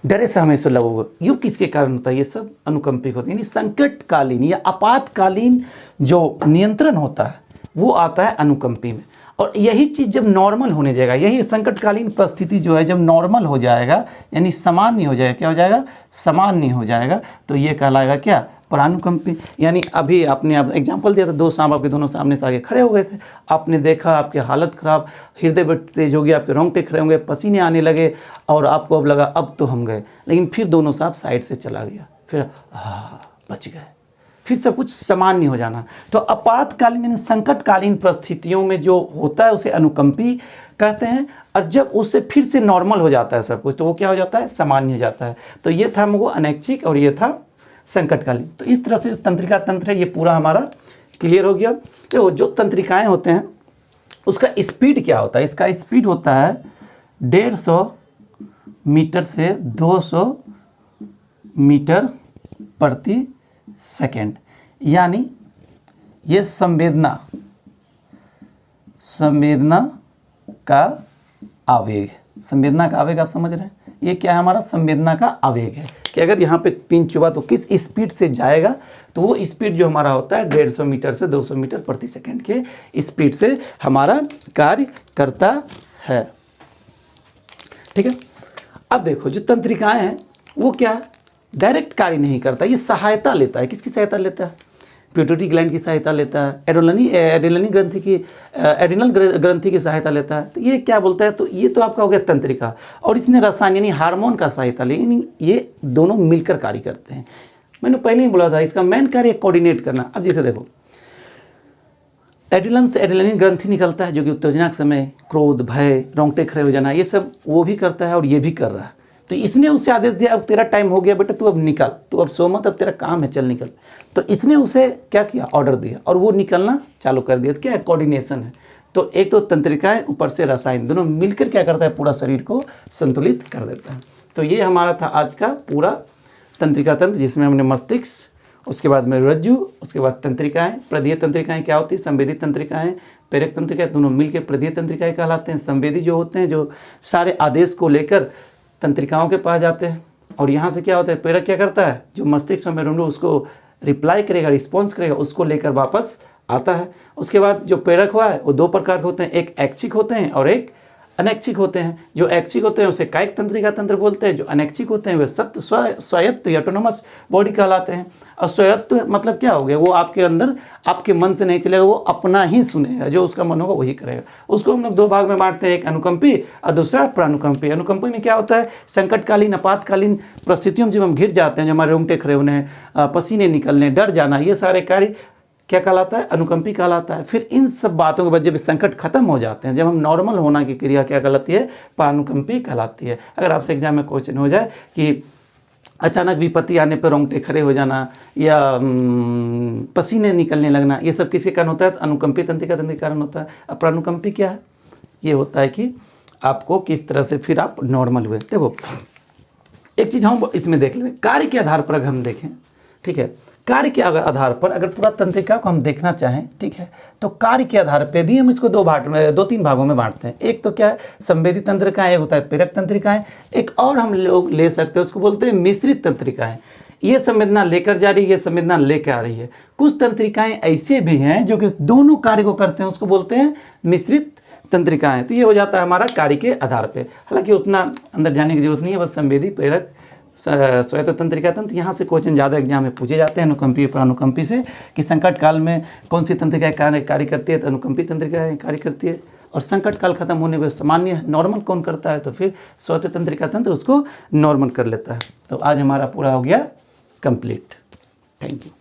डरे से हमेशा लगोगे, यूँ किसके कारण होता है, ये सब अनुकंपित होते हैं। यानी संकटकालीन या आपातकालीन जो नियंत्रण होता है वो आता है अनुकंपी में, और यही चीज़ जब नॉर्मल होने जाएगा, यही संकटकालीन परिस्थिति जो है जब नॉर्मल हो जाएगा, यानी सामान्य हो जाएगा, क्या हो जाएगा, सामान्य हो जाएगा, तो ये कहलाएगा क्या, प्राणुकंपी। यानी अभी आपने अब एग्जाम्पल दिया था, दो सांप आपके दोनों सामने से आगे खड़े हो गए थे, आपने देखा आपकी हालत ख़राब, हृदय बट तेज हो गया, आपके रोंगटे खड़े होंगे, पसीने आने लगे, और आपको अब लगा अब तो हम गए, लेकिन फिर दोनों सांप साइड से चला गया, फिर बच गए, फिर सब कुछ सामान्य हो जाना। तो आपातकालीन यानी संकटकालीन परिस्थितियों में जो होता है उसे अनुकंपी कहते हैं, और जब उससे फिर से नॉर्मल हो जाता है सब कुछ तो वो क्या हो जाता है, सामान्य हो जाता है। तो ये था हमको अनैच्छिक और ये था संकटकालीन। तो इस तरह से जो तंत्रिका तंत्र है ये पूरा हमारा क्लियर हो गया। तो जो तंत्रिकाएँ होते हैं उसका स्पीड क्या होता है, इसका स्पीड होता है 150 मीटर से 200 मीटर प्रति सेकेंड, यानी ये संवेदना का आवेग, संवेदना का आवेग आप समझ रहे हैं, ये क्या है हमारा संवेदना का आवेग है कि अगर यहाँ पे पिन चुभा तो किस स्पीड से जाएगा, तो वो स्पीड जो हमारा होता है 150 मीटर से 200 मीटर प्रति सेकंड के स्पीड से हमारा कार्य करता है। ठीक है, अब देखो जो तंत्रिकाएं हैं वो क्या डायरेक्ट कार्य नहीं करता, ये सहायता लेता है। किसकी सहायता लेता है, पिट्यूटरी ग्लैंड की सहायता लेता है, एड्रेनल ग्रंथि की सहायता लेता है। तो ये क्या बोलता है, तो ये तो आपका हो गया तंत्रिका, और इसने रसायन यानी हार्मोन का सहायता ली, यानी ये दोनों मिलकर कार्य करते हैं। मैंने पहले ही बोला था इसका मेन कार्य कोऑर्डिनेट करना। अब जैसे देखो एड्रेनल से एड्रेनलिन ग्रंथि निकलता है जो कि उत्तेजना के समय क्रोध, भय, रोंगटे खड़े हो जाना, ये सब वो भी करता है और ये भी कर रहा है। तो इसने उसे आदेश दिया अब तेरा टाइम हो गया बेटा, तू अब निकल, तू अब सो मत, अब तेरा काम है, चल निकल। तो इसने उसे क्या किया, ऑर्डर दिया और वो निकलना चालू कर दिया। तो क्या है, कोऑर्डिनेशन है। तो एक तो तंत्रिका है, ऊपर से रसायन, दोनों मिलकर क्या करता है, पूरा शरीर को संतुलित कर देता है। तो ये हमारा था आज का पूरा तंत्रिका तंत्र, जिसमें हमने मस्तिष्क, उसके बाद में रज्जु, उसके बाद तंत्रिकाएं, प्रदीय तंत्रिकाएं क्या होती है, संवेदी तंत्रिकाएं, प्रेरक तंत्रिकाएं, दोनों मिलकर प्रदीय तंत्रिकाएं कहलाते हैं। संवेदी जो होते हैं जो सारे आदेश को लेकर तंत्रिकाओं के पास जाते हैं, और यहाँ से क्या होता है, प्रेरक क्या करता है, जो मस्तिष्क में रुंडू उसको रिप्लाई करेगा, रिस्पॉन्स करेगा, उसको लेकर वापस आता है। उसके बाद जो प्रेरक हुआ है वो दो प्रकार के होते हैं, एक ऐच्छिक होते हैं और एक अनैच्छिक होते हैं। जो ऐच्छिक होते हैं उसे कायिक तंत्रिका तंत्र बोलते हैं, जो अनैच्छिक होते हैं वे सत्य स्वायत्त या ऑटोनोमस बॉडी कहलाते हैं। और स्वायत्त मतलब क्या हो गया, वो आपके अंदर आपके मन से नहीं चलेगा, वो अपना ही सुनेगा, जो उसका मन होगा वही करेगा। उसको हम लोग दो भाग में बांटते हैं, एक अनुकंपी और दूसरा प्रानुकंपी। अनुकंपी में क्या होता है, संकटकालीन आपातकालीन परिस्थितियों में जब हम घिर जाते हैं, जब हमारे रोंगटे खड़े होने, पसीने निकलने, डर जाना, ये सारे कार्य क्या कहलाता है, अनुकंपी कहलाता है। फिर इन सब बातों के बाद जब संकट खत्म हो जाते हैं, जब हम नॉर्मल होना की क्रिया क्या कहलाती है, प्रानुकंपी कहलाती है। अगर आपसे एग्जाम में क्वेश्चन हो जाए कि अचानक विपत्ति आने पर रोंगटे खड़े हो जाना या पसीने निकलने लगना, ये सब किसके कारण होता है, तो अनुकंपी तंत्रिका तंत्र के कारण होता है। अब प्रानुकंपी क्या है, ये होता है कि आपको किस तरह से फिर आप नॉर्मल हुए। देखो एक चीज़ हम इसमें देख लें, कार्य के आधार पर अगर हम देखें, ठीक है, कार्य के आधार पर अगर पूरा तंत्रिका को हम देखना चाहें, ठीक है, तो कार्य के आधार पे भी हम इसको दो तीन भागों में बांटते हैं। एक तो क्या है, संवेदी तंत्रिकाएं, एक होता है प्रेरक तंत्रिकाएं, एक और हम लोग ले सकते हैं उसको बोलते हैं मिश्रित तंत्रिकाएं। ये संवेदना लेकर जा रही है, ये संवेदना लेकर आ रही है। कुछ तंत्रिकाएं ऐसे भी हैं जो कि दोनों कार्य को करते हैं, उसको बोलते हैं मिश्रित तंत्रिकाएं। तो ये हो जाता है हमारा कार्य के आधार पर। हालांकि उतना अंदर जाने की जरूरत नहीं है, बस संवेदी, प्रेरक, स्वायत्त तंत्रिका तंत्र, यहाँ से क्वेश्चन ज़्यादा एग्जाम में पूछे जाते हैं अनुकंपी प्रानुकंपी से, कि संकट काल में कौन सी तंत्रिका कार्य करती है, तो अनुकंपी तंत्रिका कार्य करती है। और संकट काल खत्म होने पर सामान्य नॉर्मल कौन करता है, तो फिर स्वायत्त तंत्रिका तंत्र उसको नॉर्मल कर लेता है। तो आज हमारा पूरा हो गया कंप्लीट। Thank you.